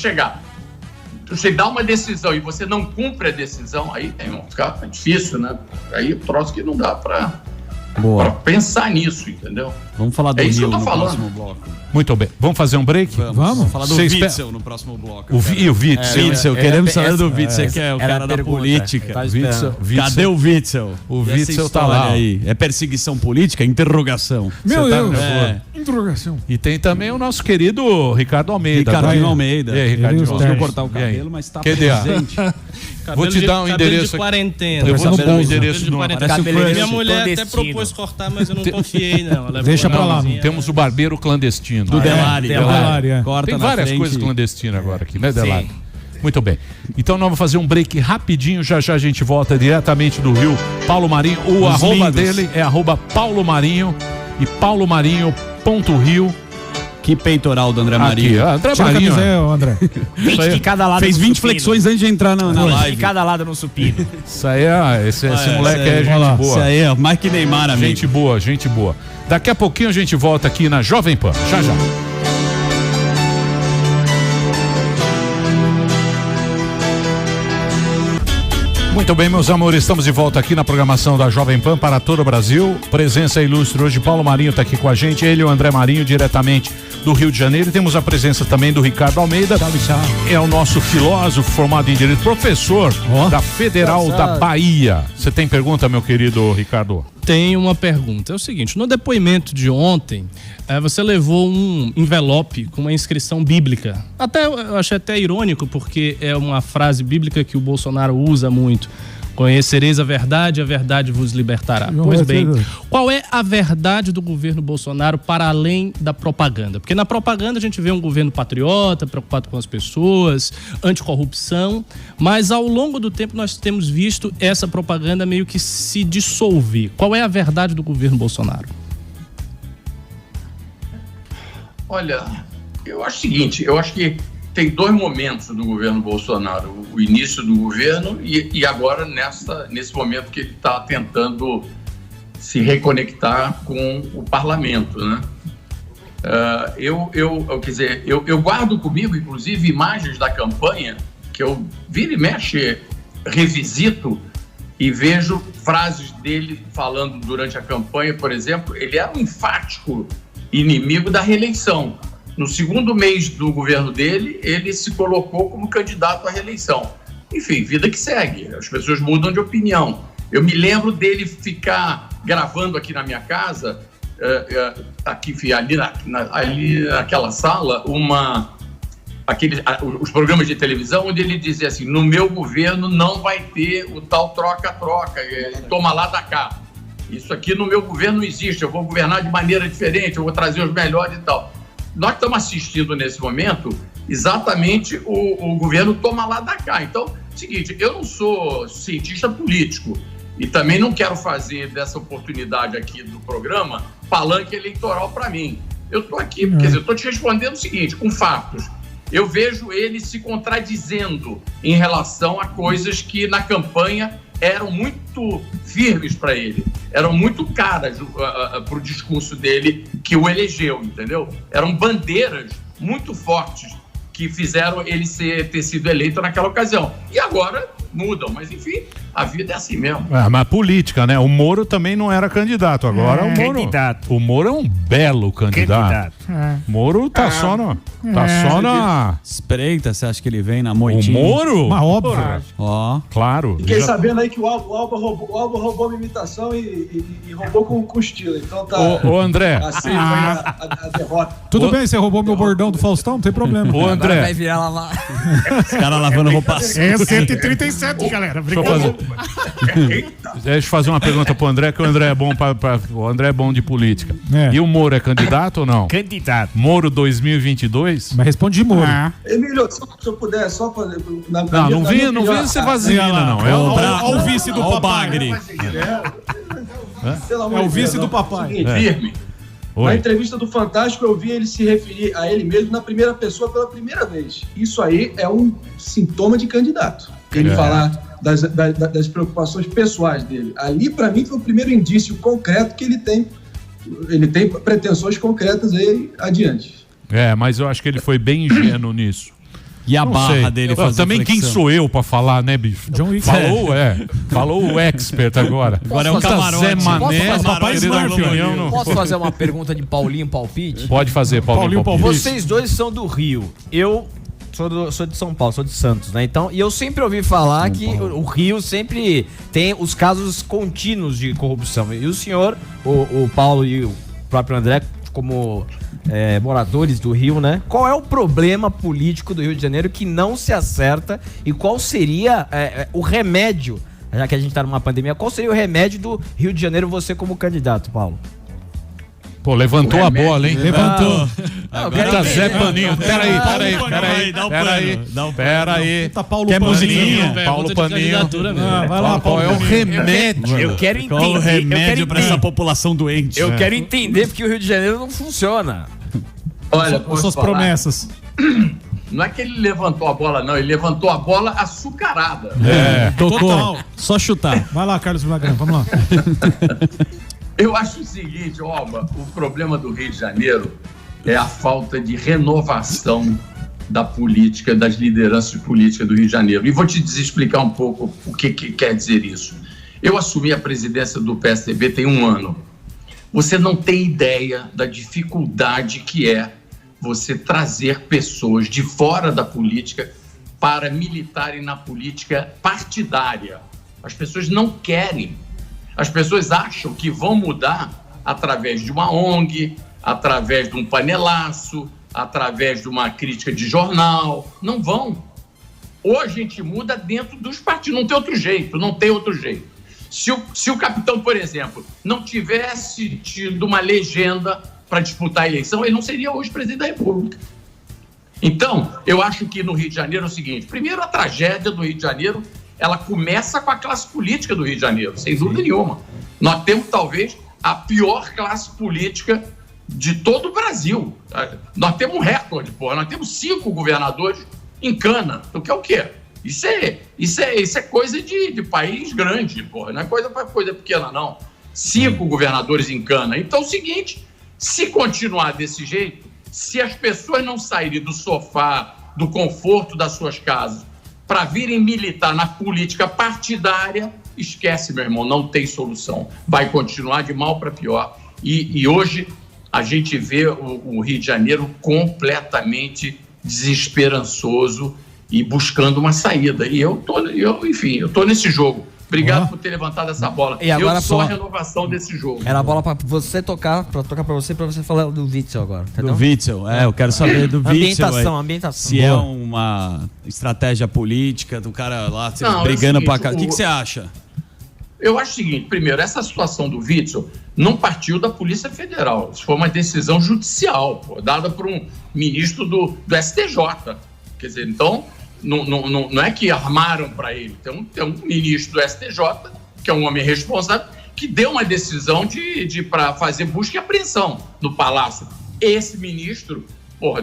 você dá uma decisão e você não cumpre a decisão, aí fica difícil, né? Aí o troço que não dá pra pensar nisso, entendeu? Vamos falar do Rio no próximo bloco. Muito bem. Vamos fazer um break? Vamos falar do Witzel no próximo bloco. O Witzel. Queremos saber do Witzel, que é o cara da política. Cadê o Witzel? O Witzel tá lá. Aí. É perseguição política? Interrogação. Meu Deus. Interrogação. E tem também o nosso querido Ricardo Almeida. Ricardinho Almeida. Ricardinho Almeida. Cortar o cabelo, mas tá presente. Vou te dar um endereço. De quarentena. Eu vou te dar um endereço do Minha mulher até propôs cortar, mas eu não confiei, não. Deixa pra lá. Temos o barbeiro clandestino. Do Delari. Tem várias coisas clandestinas agora aqui, né, Delari? Muito bem. Então nós vamos fazer um break rapidinho. Já a gente volta diretamente do Rio. Paulo Marinho. O arroba dele é @Paulo Marinho e paulomarinho.rio. Que peitoral do André Marinho. André Marinho. André. 20 de cada lado. Fez 20 flexões antes de entrar na live. De cada lado no supino. Isso aí esse moleque é gente boa. Isso aí é mais que Neymar, amigo. Gente boa. Daqui a pouquinho a gente volta aqui na Jovem Pan. Já. Muito bem, meus amores, estamos de volta aqui na programação da Jovem Pan para todo o Brasil. Presença ilustre hoje, Paulo Marinho está aqui com a gente, ele e o André Marinho, diretamente do Rio de Janeiro. E temos a presença também do Ricardo Almeida, é o nosso filósofo formado em Direito, professor da Federal da Bahia. Você tem pergunta, meu querido Ricardo? Tenho uma pergunta. É o seguinte, no depoimento de ontem, você levou um envelope com uma inscrição bíblica. Eu achei até irônico, porque é uma frase bíblica que o Bolsonaro usa muito. Conhecereis a verdade vos libertará. Pois bem, qual é a verdade do governo Bolsonaro para além da propaganda? Porque na propaganda a gente vê um governo patriota, preocupado com as pessoas, anticorrupção, mas ao longo do tempo nós temos visto essa propaganda meio que se dissolver. Qual é a verdade do governo Bolsonaro? Olha, eu acho o seguinte, eu acho que tem dois momentos do governo Bolsonaro, o início do governo e agora nesse momento que ele está tentando se reconectar com o parlamento, né? Eu guardo comigo, inclusive, imagens da campanha que eu vira e mexe, revisito e vejo frases dele falando durante a campanha, por exemplo, ele era um enfático inimigo da reeleição. No segundo mês do governo dele, ele se colocou como candidato à reeleição. Enfim, vida que segue, as pessoas mudam de opinião. Eu me lembro dele ficar gravando aqui na minha casa, ali naquela sala, os programas de televisão, onde ele dizia assim, no meu governo não vai ter o tal troca-troca, toma lá da cá. Isso aqui no meu governo não existe, eu vou governar de maneira diferente, eu vou trazer os melhores e tal. Nós estamos assistindo nesse momento exatamente o governo toma lá da cá. Então, seguinte, eu não sou cientista político e também não quero fazer dessa oportunidade aqui do programa palanque eleitoral para mim. Eu estou aqui, quer dizer, eu estou te respondendo o seguinte, com fatos. Eu vejo ele se contradizendo em relação a coisas que na campanha eram muito firmes para ele, eram muito caras para o discurso dele que o elegeu, entendeu? Eram bandeiras muito fortes que fizeram ele ter sido eleito naquela ocasião. E agora mudam, mas enfim, A vida é assim mesmo. Mas política, né? O Moro também não era candidato. Agora o Moro é um belo candidato. O Moro tá só na... Espreita, você acha que ele vem na moitinha? O Moro? Uma obra. Ó. Claro. Fiquei sabendo aí que o Alba roubou uma imitação e roubou com estilo. Então tá... Ô André. Assim foi a derrota. Tudo bem, você roubou meu bordão do Faustão, não tem problema. Ô André. Vai virar lá. Os caras lavando roupa. É 137, galera. Obrigado. Deixa eu fazer uma pergunta pro André, que o André é bom o André é bom de política. E o Moro é candidato ou não? Candidato. Moro 2022? Mas responde de Moro. Emílio, se eu puder só fazer... Não vinha você vazina, não. É o vice do papai. É o vice do papai. Firme. Na entrevista do Fantástico, eu vi ele se referir a ele mesmo na primeira pessoa pela primeira vez. Isso aí é um sintoma de candidato. Ele falar das preocupações pessoais dele. Ali, para mim, foi o primeiro indício concreto que ele tem pretensões concretas aí adiante. Mas eu acho que ele foi bem ingênuo nisso. E a barra dele fazer também flexão. quem sou eu pra falar, né, bicho? John Wick. Falou o expert agora. Agora é o camarote. Zé Mané, Papai Smurf. Posso fazer uma pergunta de Paulinho Palpite? Pode fazer, Paulinho Palpite. Vocês dois são do Rio. Eu sou de São Paulo, sou de Santos, né? Então, e eu sempre ouvi falar que o Rio sempre tem os casos contínuos de corrupção. E o senhor, o Paulo e o próprio André, como moradores do Rio, né? Qual é o problema político do Rio de Janeiro que não se acerta e qual seria o remédio, já que a gente tá numa pandemia, qual seria o remédio do Rio de Janeiro, você como candidato, Paulo? Pô, levantou a bola, hein? Levantou. Puta Zé Paninho. Peraí. Quer musiquinha? Paulo Paninho. Vai lá, Qual é o remédio? Eu quero entender. Qual o remédio pra essa população doente? Eu quero entender porque o Rio de Janeiro não funciona. Olha, suas promessas. Não é que ele levantou a bola, não. Ele levantou a bola açucarada. Tocou. Total. Só chutar. Vai lá, Carlos Magrão, vamos lá. Eu acho o seguinte, Alba, o problema do Rio de Janeiro é a falta de renovação da política, das lideranças políticas do Rio de Janeiro. E vou te explicar um pouco o que quer dizer isso. Eu assumi a presidência do PSDB tem 1 ano. Você não tem ideia da dificuldade que é você trazer pessoas de fora da política para militarem na política partidária. As pessoas não querem. As pessoas acham que vão mudar através de uma ONG, através de um panelaço, através de uma crítica de jornal. Não vão. Ou a gente muda dentro dos partidos. Não tem outro jeito. Se o capitão, por exemplo, não tivesse tido uma legenda para disputar a eleição, ele não seria hoje presidente da República. Então, eu acho que no Rio de Janeiro é o seguinte: primeiro, a tragédia do Rio de Janeiro, ela começa com a classe política do Rio de Janeiro, sem dúvida nenhuma. Nós temos, talvez, a pior classe política de todo o Brasil. Nós temos um recorde, nós temos 5 governadores em cana. Tu quer o quê? Isso é coisa de país grande, não é coisa pequena, não. 5 governadores em cana. Então é o seguinte, se continuar desse jeito, se as pessoas não saírem do sofá, do conforto das suas casas, para virem militar na política partidária, esquece, meu irmão, não tem solução. Vai continuar de mal para pior. E hoje a gente vê o Rio de Janeiro completamente desesperançoso e buscando uma saída. E eu tô nesse jogo. Obrigado por ter levantado essa bola. E agora eu sou a renovação desse jogo. Era a bola pra você tocar, pra você falar do Witzel agora. Entendeu? Do Witzel, eu quero saber do Witzel. Ambientação. Se é uma estratégia política do cara lá brigando pra cá. O que você acha? Eu acho o seguinte: primeiro, essa situação do Witzel não partiu da Polícia Federal. Isso foi uma decisão judicial, dada por um ministro do STJ. Quer dizer, então, não é que armaram para ele. Tem um ministro do STJ, que é um homem responsável, que deu uma decisão para fazer busca e apreensão no Palácio. Esse ministro,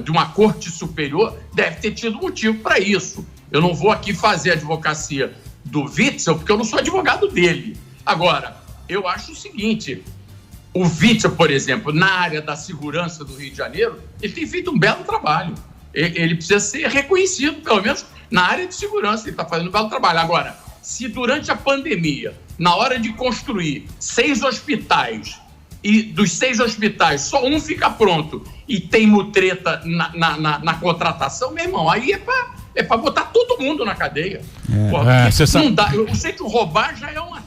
de uma corte superior, deve ter tido motivo para isso. Eu não vou aqui fazer advocacia do Witzel, porque eu não sou advogado dele. Agora, eu acho o seguinte: o Witzel, por exemplo, na área da segurança do Rio de Janeiro, ele tem feito um belo trabalho. Ele precisa ser reconhecido, pelo menos na área de segurança. Ele está fazendo um belo trabalho. Agora, se durante a pandemia, na hora de construir 6 hospitais, e dos 6 hospitais só um fica pronto e tem mutreta na contratação, meu irmão, aí é pra botar todo mundo na cadeia. Porra, não dá. Eu sei que o roubar já é uma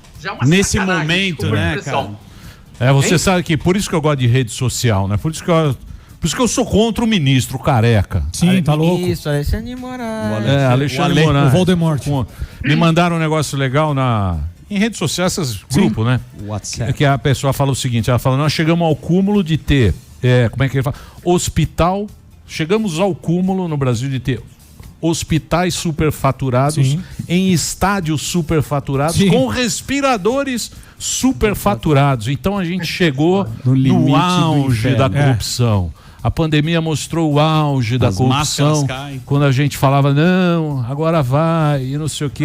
nesse sacanagem, momento, né, cara? Você sabe que por isso que eu gosto de rede social, né? Por isso que eu sou contra o ministro careca. Sim, tá louco. Isso, Alexandre de Moraes. Alexandre Moraes. O Voldemort. Me mandaram um negócio legal em redes sociais, esses grupos, né? WhatsApp. Que a pessoa fala o seguinte, ela fala, nós chegamos ao cúmulo de ter, como é que ele fala? Chegamos ao cúmulo no Brasil de ter hospitais superfaturados, em estádios superfaturados, com respiradores superfaturados. Então a gente chegou no auge da corrupção. A pandemia mostrou o auge da corrupção. Quando a gente falava, não, agora vai, e não sei o quê.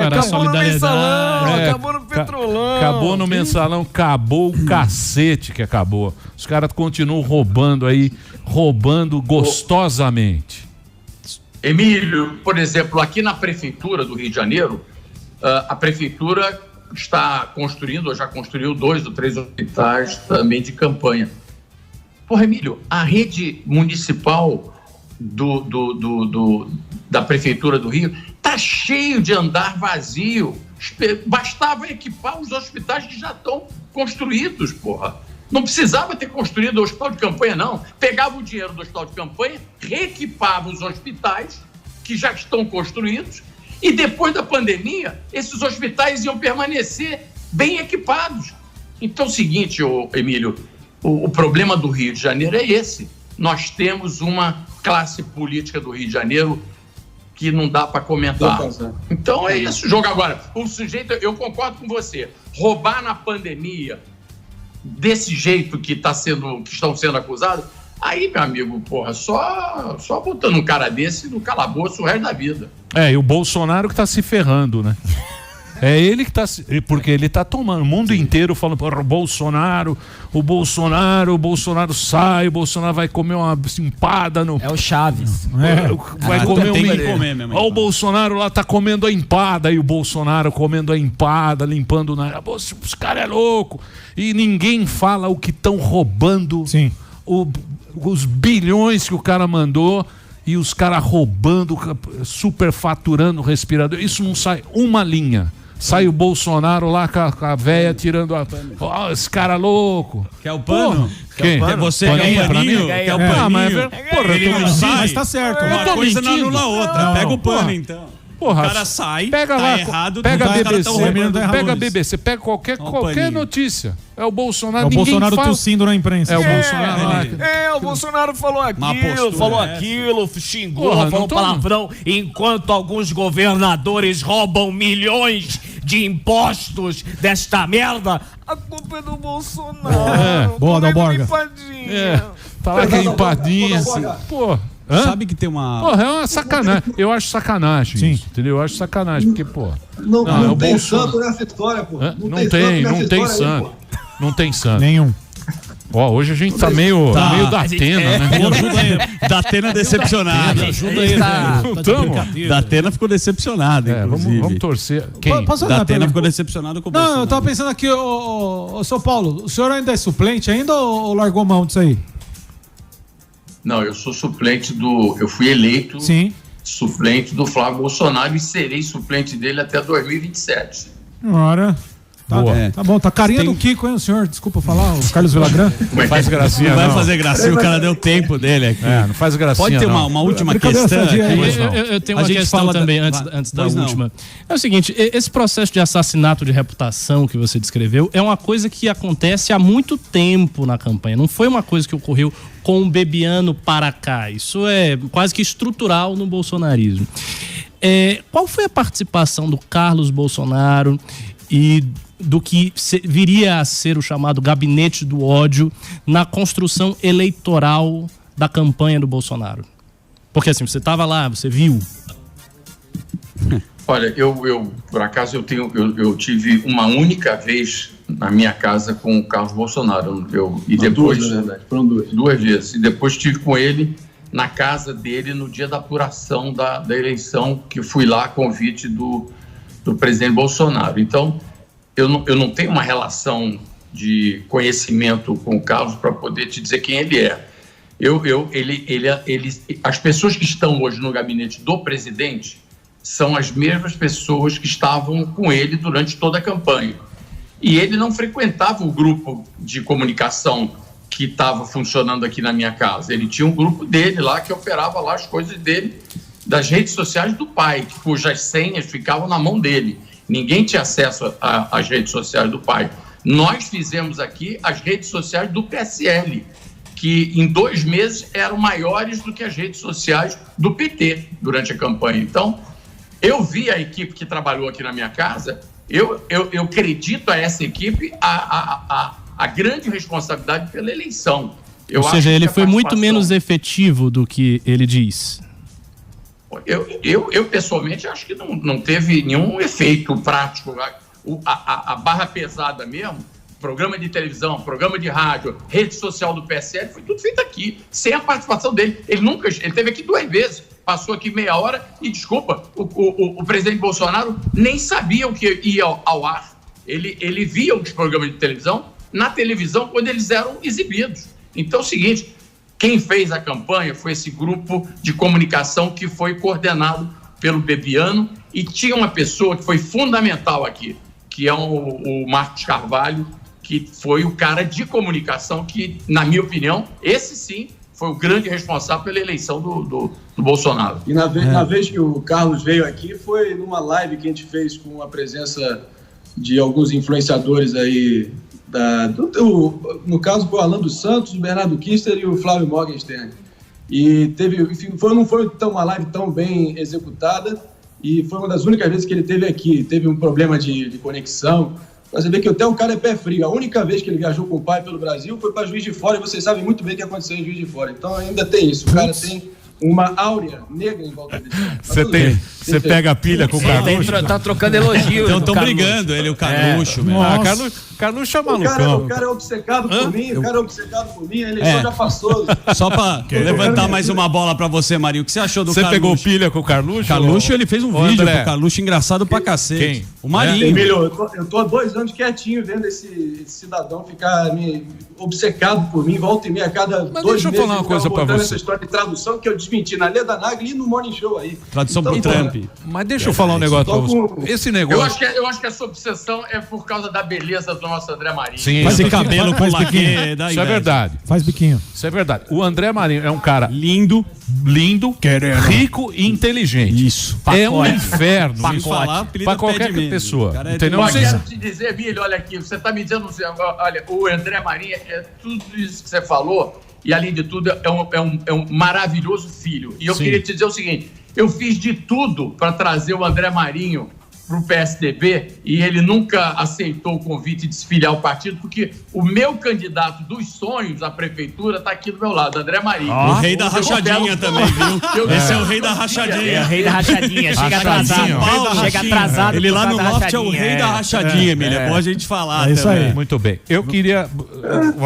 Acabou solidariedade. No mensalão, acabou no petrolão. Acabou no mensalão, acabou o cacete que acabou. Os caras continuam roubando gostosamente. Emílio, por exemplo, aqui na Prefeitura do Rio de Janeiro, a Prefeitura está construindo, ou já construiu 2 ou 3 hospitais também de campanha. Porra, Emílio, a rede municipal da Prefeitura do Rio está cheio de andar vazio. Bastava equipar os hospitais que já estão construídos, porra. Não precisava ter construído o hospital de campanha, não. Pegava o dinheiro do hospital de campanha, reequipava os hospitais que já estão construídos e depois da pandemia, esses hospitais iam permanecer bem equipados. Então é o seguinte, Emílio, o problema do Rio de Janeiro é esse. Nós temos uma classe política do Rio de Janeiro que não dá para comentar. Então é isso o jogo agora. O sujeito, eu concordo com você, roubar na pandemia desse jeito que estão sendo acusados, aí, meu amigo, porra, só botando um cara desse no calabouço o resto da vida. E o Bolsonaro que tá se ferrando, né? É ele que tá, porque ele tá tomando, o mundo inteiro falando, porra, o Bolsonaro sai, o Bolsonaro vai comer uma empada no... É o Chaves. Vai comer o Bolsonaro lá tá comendo a empada, e o Bolsonaro comendo a empada, limpando o nariz. Os caras é louco. E ninguém fala o que estão roubando. Sim. Os bilhões que o cara mandou e os caras roubando, superfaturando o respirador. Isso não sai uma linha. Sai o Bolsonaro lá com a véia tirando esse cara louco. Quer o pano? Quem? É você que quer o paninho? Quer o paninho? Mas tá certo. Uma coisa não anula a outra. Pega o pano, então. Porra, o cara sai, pega lá, errado, pega a BBC, pega a BBC, pega qualquer notícia. É o Bolsonaro, é o Bolsonaro tossindo na imprensa. É o Bolsonaro. O Bolsonaro falou aquilo, xingou, falou palavrão, enquanto alguns governadores roubam milhões de impostos desta merda, a culpa é do Bolsonaro. Boa, Dalborga. Falar que é empadinha. Pô. Sabe que tem uma... Porra, é uma sacanagem. Eu acho sacanagem. Sim. Isso, entendeu? Eu acho sacanagem, porque, pô... Não tem santo nessa história, pô. Não tem santo. Não tem santo. Nenhum. Hoje a gente tá meio da Atena, né? Da Atena decepcionada. Ajuda aí. Da Atena ficou decepcionado, vamos torcer. Quem? Da Atena ficou decepcionado com o Bolsonaro. Não, eu tava pensando aqui, ô São Paulo, o senhor ainda é suplente ainda ou largou mão disso aí? Não, eu sou suplente eu fui eleito suplente do Flávio Bolsonaro e serei suplente dele até 2027. Ora, tá bom, tá carinha do Kiko, hein, o senhor? Desculpa falar, o Carlos Villagrán. Não faz gracinha, não. Vai fazer gracinha, o cara deu tempo dele aqui. Não faz gracinha, pode ter uma última questão aqui. Eu tenho uma questão também, antes da última. É o seguinte, esse processo de assassinato de reputação que você descreveu é uma coisa que acontece há muito tempo na campanha. Não foi uma coisa que ocorreu com o Bebiano para cá. Isso é quase que estrutural no bolsonarismo. Qual foi a participação do Carlos Bolsonaro e do que viria a ser o chamado gabinete do ódio na construção eleitoral da campanha do Bolsonaro? Porque assim, você estava lá, você viu. Olha, eu por acaso eu tive uma única vez na minha casa com o Carlos Bolsonaro. Foram duas vezes. E depois estive com ele na casa dele no dia da apuração da eleição, que fui lá a convite do do presidente Bolsonaro. Então, eu não tenho uma relação de conhecimento com o Carlos para poder te dizer quem ele é. As pessoas que estão hoje no gabinete do presidente são as mesmas pessoas que estavam com ele durante toda a campanha. E ele não frequentava o grupo de comunicação que estava funcionando aqui na minha casa. Ele tinha um grupo dele lá que operava lá as coisas dele, das redes sociais do pai, cujas senhas ficavam na mão dele. Ninguém tinha acesso às redes sociais do pai. Nós fizemos aqui as redes sociais do PSL, que em 2 meses eram maiores do que as redes sociais do PT durante a campanha. Então, eu vi a equipe que trabalhou aqui na minha casa, eu acredito a essa equipe a grande responsabilidade pela eleição. Ou seja, ele foi muito menos efetivo do que ele diz. Eu pessoalmente acho que não teve nenhum efeito prático. A barra pesada mesmo, programa de televisão, programa de rádio, rede social do PSL, foi tudo feito aqui, sem a participação dele. Ele esteve aqui 2 vezes, passou aqui meia hora e, desculpa, o presidente Bolsonaro nem sabia o que ia ao ar. Ele via os programas de televisão na televisão quando eles eram exibidos. Então é o seguinte, quem fez a campanha foi esse grupo de comunicação que foi coordenado pelo Bebiano, e tinha uma pessoa que foi fundamental aqui, que é o Marcos Carvalho, que foi o cara de comunicação que, na minha opinião, esse sim foi o grande responsável pela eleição do Bolsonaro. E na vez que o Carlos veio aqui, foi numa live que a gente fez com a presença de alguns influenciadores aí, no caso, o Alan dos Santos, o Bernardo Kister e o Flávio Morgenstern. E não foi uma live tão bem executada, e foi uma das únicas vezes que ele esteve aqui. Teve um problema de conexão. Você vê que até o cara é pé frio. A única vez que ele viajou com o pai pelo Brasil foi para Juiz de Fora, e vocês sabem muito bem o que aconteceu em Juiz de Fora. Então ainda tem isso. O cara tem uma áurea negra em volta dele. Você pega a pilha com o Carluxo? Tá trocando elogio. Então estão brigando, ele e o Carluxo. Carluxo é malucão. O cara é obcecado por mim, a eleição já passou. Só pra levantar mais uma bola pra você, Marinho. O que você achou do Carluxo? Você pegou pilha com o Carluxo? Carluxo, ele fez um vídeo com o Carluxo engraçado pra cacete. Quem? O Marinho. Emílio, eu tô há 2 anos quietinho vendo esse cidadão ficar obcecado por mim, volta e meia, cada 2 meses. Deixa eu falar uma coisa pra você. Essa história de tradução que eu desmenti na Leda Nagli e no Morning Show aí. Tradução pro Trump. Mas deixa eu falar um negócio pra você. Esse negócio... Eu acho que essa obsessão é por causa da beleza do nosso André Marinho. Sim, faz esse cabelo com laque. Isso é verdade. Faz biquinho. Isso é verdade. O André Marinho é um cara lindo, rico e inteligente. Isso. É um inferno para qualquer pessoa. Entendeu? Mas quero te dizer, Billy, olha aqui, você está me dizendo, olha, o André Marinho é tudo isso que você falou, e além de tudo é um maravilhoso filho. E eu queria te dizer o seguinte, eu fiz de tudo para trazer o André Marinho para o PSDB, e ele nunca aceitou o convite de se filiar ao partido, porque o meu candidato dos sonhos à prefeitura está aqui do meu lado, André Marinho. O rei da rachadinha também, viu? Esse é o rei da rachadinha. É o rei da rachadinha, chega atrasado. Chega atrasado. Ele lá no loft é o rei da rachadinha, Emílio. É bom a gente falar. É isso aí. Muito bem. Eu queria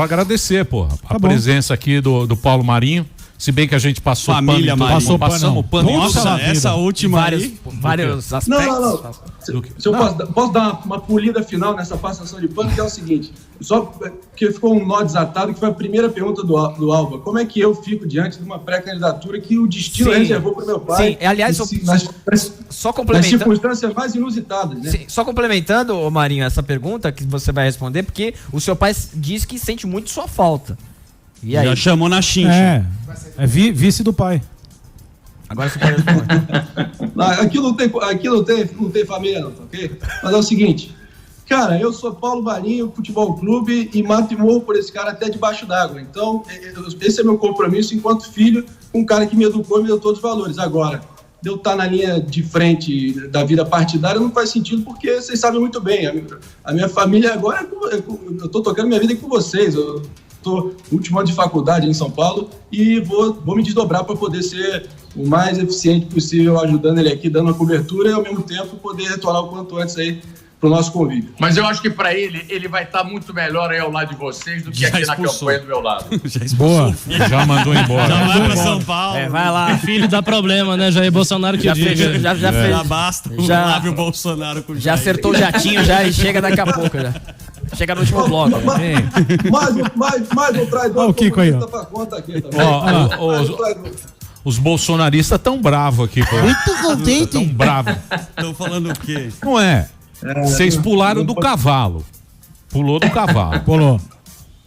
agradecer, a presença aqui do Paulo Marinho. Se bem que a gente passou família pano, passamos pano. Nossa, essa última vários aspectos. Não. Posso dar uma polida final nessa passação de pano, que é o seguinte, só que ficou um nó desatado, que foi a primeira pergunta do Alba. Como é que eu fico diante de uma pré-candidatura que o destino reservou para o meu pai? Sim, aliás, só complementando. Nas circunstâncias mais inusitadas, né? Sim, só complementando, Marinho, essa pergunta que você vai responder, porque o seu pai diz que sente muito sua falta. E aí? Já chamou na chincha. É vice do pai. Agora você pode responder. Aqui não tem família, não, tá ok? Mas é o seguinte, cara, eu sou Paulo Marinho, Futebol Clube, e mato e morro por esse cara até debaixo d'água. Então, esse é meu compromisso enquanto filho, com um cara que me educou e me deu todos os valores. Agora, de eu estar na linha de frente da vida partidária não faz sentido, porque vocês sabem muito bem, a minha família agora, eu tô tocando minha vida com vocês, eu estou no último ano de faculdade em São Paulo e vou me desdobrar para poder ser o mais eficiente possível, ajudando ele aqui, dando uma cobertura e ao mesmo tempo poder retornar o quanto antes aí nosso convívio. Mas eu acho que para ele vai estar muito melhor aí ao lado de vocês do que aqui na campanha do meu lado. Boa. Já mandou embora. Já vai pra São Paulo. Vai lá. Filho dá problema, né? Jair Bolsonaro que Já diga. fez. Já basta. Já- Flávio Bolsonaro com o Já Jair. acertou o jatinho já e chega daqui a pouco já. Chega no último bloco. Mais um traidor. Ó, o Kiko aí, ó. Pra conta aqui também. Ó, os bolsonaristas tão bravos aqui, pô. Muito contente. Tão bravos. Estão falando o quê? Não é? Vocês pularam do cavalo. Pulou do cavalo. Pulou.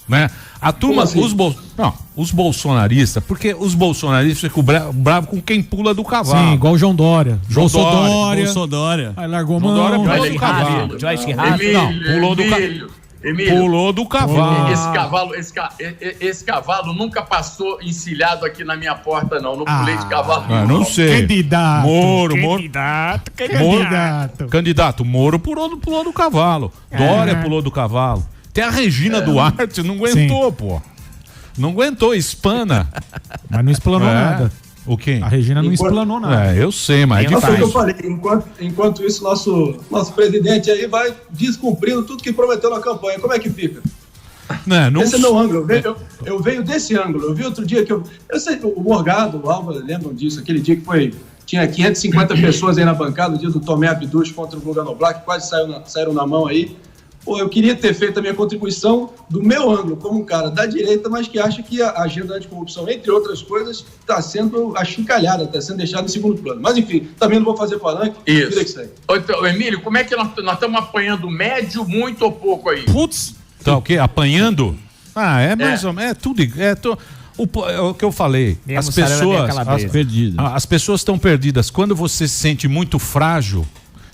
Né? A turma, Como assim? os bolsonaristas, porque os bolsonaristas ficam bravos com quem pula do cavalo. Sim, igual o João Dória. João Dória. Bolsonaro. Aí largou a João Dória mão. pulou do cavalo. Joyce Rato. Não, pulou do cavalo. Emílio, Pulou do cavalo. esse cavalo nunca passou encilhado aqui na minha porta, não. Não pulei de cavalo. Não sei. Candidato. Moro. Candidato. Candidato, Moro pulou do cavalo. Dória pulou do cavalo. Tem a Regina Duarte, não aguentou, pô. Não aguentou, espana. Mas não explanou nada. O quê? A Regina não explanou nada. Eu sei, mas é Foi o que eu difícil. falei. Enquanto isso, nosso presidente aí vai descumprindo tudo que prometeu na campanha. Como é que fica? Não Esse é meu ângulo. Eu venho desse ângulo. Eu vi outro dia que eu sei que o Morgado, o Álvaro, lembram disso? Aquele dia que tinha 550 pessoas aí na bancada, o dia do Tomé Abduz contra o Lugano Black, quase saíram na mão aí. Pô, eu queria ter feito a minha contribuição do meu ângulo, como um cara da direita, mas que acha que a agenda anticorrupção, entre outras coisas, está sendo achincalhada, está sendo deixada em segundo plano. Mas, enfim, também não vou fazer palanque. Isso. Vida que segue. Ô, Emílio, como é que nós estamos apanhando médio, muito ou pouco aí? Putz. Tá o quê? Apanhando? É mais ou menos. É tudo. É o que eu falei. Mesmo As pessoas estão perdidas. Quando você se sente muito frágil,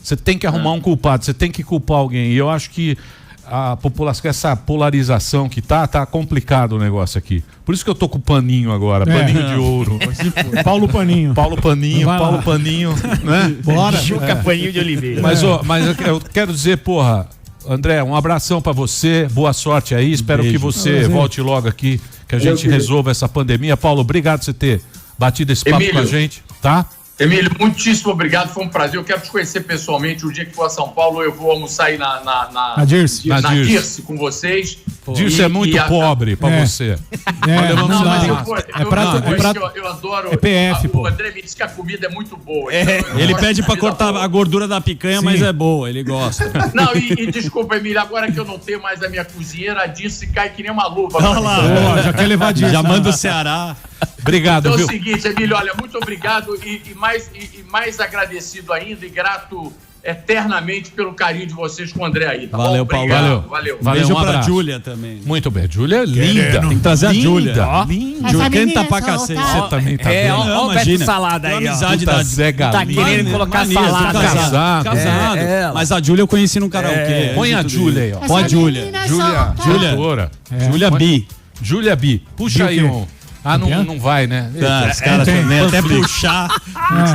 você tem que arrumar um culpado, você tem que culpar alguém. E eu acho que a população, essa polarização que tá complicado o negócio aqui. Por isso que eu tô com o paninho agora, paninho de ouro. Paulo Paninho. Paulo Paninho, né? Bora. Juca Paninho de Oliveira. Mas eu quero dizer, porra, André, um abração pra você, boa sorte aí, espero que você volte logo aqui, que a gente resolva essa pandemia. Paulo, obrigado por você ter batido esse papo com a gente, tá? Emílio, muitíssimo obrigado, foi um prazer. Eu quero te conhecer pessoalmente. O dia que for a São Paulo, eu vou almoçar aí na Dirce. na Dirce com vocês. Dirce é muito pobre pra você. Não dá. Eu adoro. É PF, O pô. André me disse que a comida é muito boa. Ele pede pra cortar a gordura da picanha, mas é boa, ele gosta. Não, e desculpa, Emílio, agora que eu não tenho mais a minha cozinheira, a Dirce cai que nem uma luva. Olha lá, já quer levar Dirce. já manda o Ceará. Obrigado, Então é viu? o seguinte, Emílio, olha, muito obrigado e mais agradecido ainda e grato eternamente pelo carinho de vocês com o André aí, tá Valeu, bom? Paulo. Obrigado, Valeu. Beijo um pra abraço. Júlia também. Muito bem, Júlia é linda. Tem que trazer a Júlia. Linda. Júlia canta pra cacete. Você também tá É, vendo? ó, ó o Beto imagina. Salada aí, ó. Amizade Puta da Zé Tá Galinha. querendo colocar Mania, salada. casado. Casado. É, Mas a Júlia eu conheci num karaokê. Põe a Júlia aí, ó. Põe a Júlia. Júlia. Júlia. Júlia Bi. Júlia Bi. Puxa aí um. Não vai, né? Os caras também, até panfleto. puxar.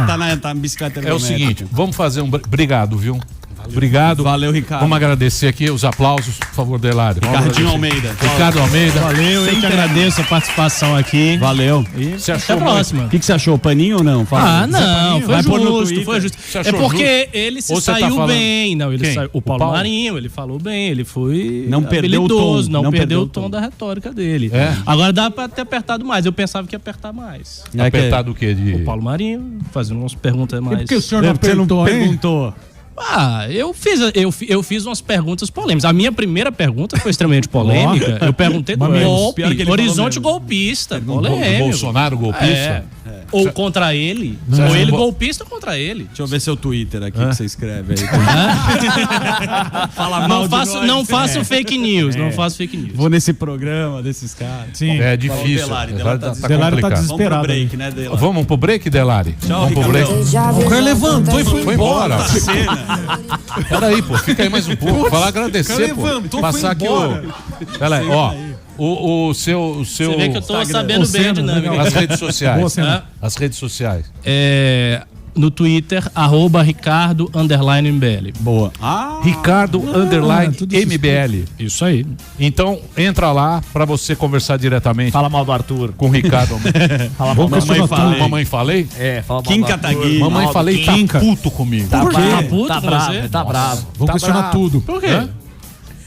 Tá na bicicleta. É o seguinte, vamos fazer obrigado, viu? Obrigado. Valeu, Ricardo. Vamos agradecer aqui os aplausos, por favor, Delário. Ricardinho Almeida. Ricardo Almeida. Valeu, eu que agradeço a participação aqui. Valeu. Você Até achou a próxima. O que você achou? Paninho ou não? Fala. Não, foi Vai pôr no justo, Twitter. foi justo. Você É achou porque justo? ele se Ou você tá saiu falando- bem. Não, ele Quem? saiu. O O Paulo Paulo? Marinho, ele falou bem, ele foi Não perdeu o tom, habilidoso, não não perdeu o perdeu tom o tom. da retórica dele. É? Agora dá pra ter apertado mais. Eu pensava que ia apertar mais. Apertado o quê? De... O Paulo Marinho, fazendo umas perguntas mais. Por que o senhor não Você não perguntou, hein? perguntou. Eu fiz umas perguntas polêmicas. A minha primeira pergunta foi extremamente polêmica. Eu perguntei do golpe, Pior que ele horizonte falou golpista, do polêmico. Bolsonaro golpista? Ou contra ele, ou ele golpista ou contra ele. Deixa eu ver seu Twitter aqui que você escreve aí. Fala mal Não faço fake news, não faço fake news. Vou nesse programa desses caras. Sim. É difícil. Delari, Delari Delari tá Delari tá complicado. Vamos pro desesperado. break, né, Delari? Vamos pro break, Delari? Vamos pro break. O cara levantou e foi embora. Peraí, pô, fica aí mais um pouco. Falar agradecer, cara pô. levantou, Passar foi aqui embora. Peraí, ó. O seu. Você vê que eu tô Instagram. sabendo bem a dinâmica. As redes sociais. Boa cena. As redes sociais. no Twitter, @Ricardo_MBL. Boa. Ricardo_MBL. Isso aí. Então, entra lá pra você conversar diretamente. Fala mal do Arthur. Com o Ricardo. Fala mal do Mamãe Arthur. falei. Mamãe falei? Fala mal Kim do Arthur. Kataguiri. Mamãe falei tá Quinca. puto comigo. Tá Por quê? bravo, Tá puto tá com bravo, você? tá bravo. Vou questionar tudo. Por quê? Hã?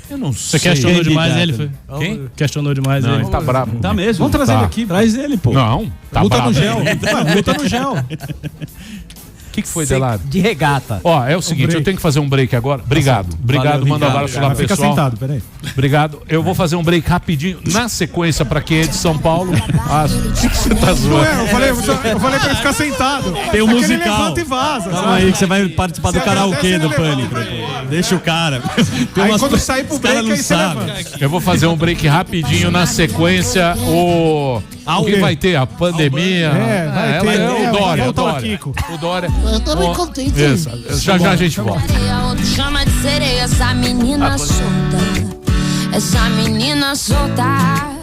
Eu não Você sei. questionou demais ele? Candidato. Foi? Quem? Questionou demais Não, ele. ele tá bravo. Tá comigo. mesmo? Vamos trazer Tá. ele aqui. Traz ele, pô. Não, tá Luta bravo. no gel. Ué, luta no gel. O que foi, Delari? De regata. Ó, é o seguinte, break. eu tenho que fazer um break agora. Obrigado. Obrigado, Valeu, manda um Ricardo. abraço lá, Fica pessoal. sentado, peraí. Obrigado. Eu vou fazer um break rapidinho. Na sequência, pra quem é de São Paulo. O que você tá zoando? Eu falei pra ele ficar sentado. Tem o Só que ele musical. levanta e vaza. Calma sabe? aí que você vai participar do Você karaokê agradece, do ele Pânico. Deixa o cara. Tem Aí umas quando coisas- sair pro os caras break, não aí você sabem. levanta. Eu vou fazer um break rapidinho. Na sequência, o que quê? vai ter? A pandemia. Vai ter. O Dória. Vai O voltar o Dória. Kiko. O Dória. Eu tô bem contente. Isso. Já já a gente volta. Outro chama de sereia, essa menina solta. Essa menina solta.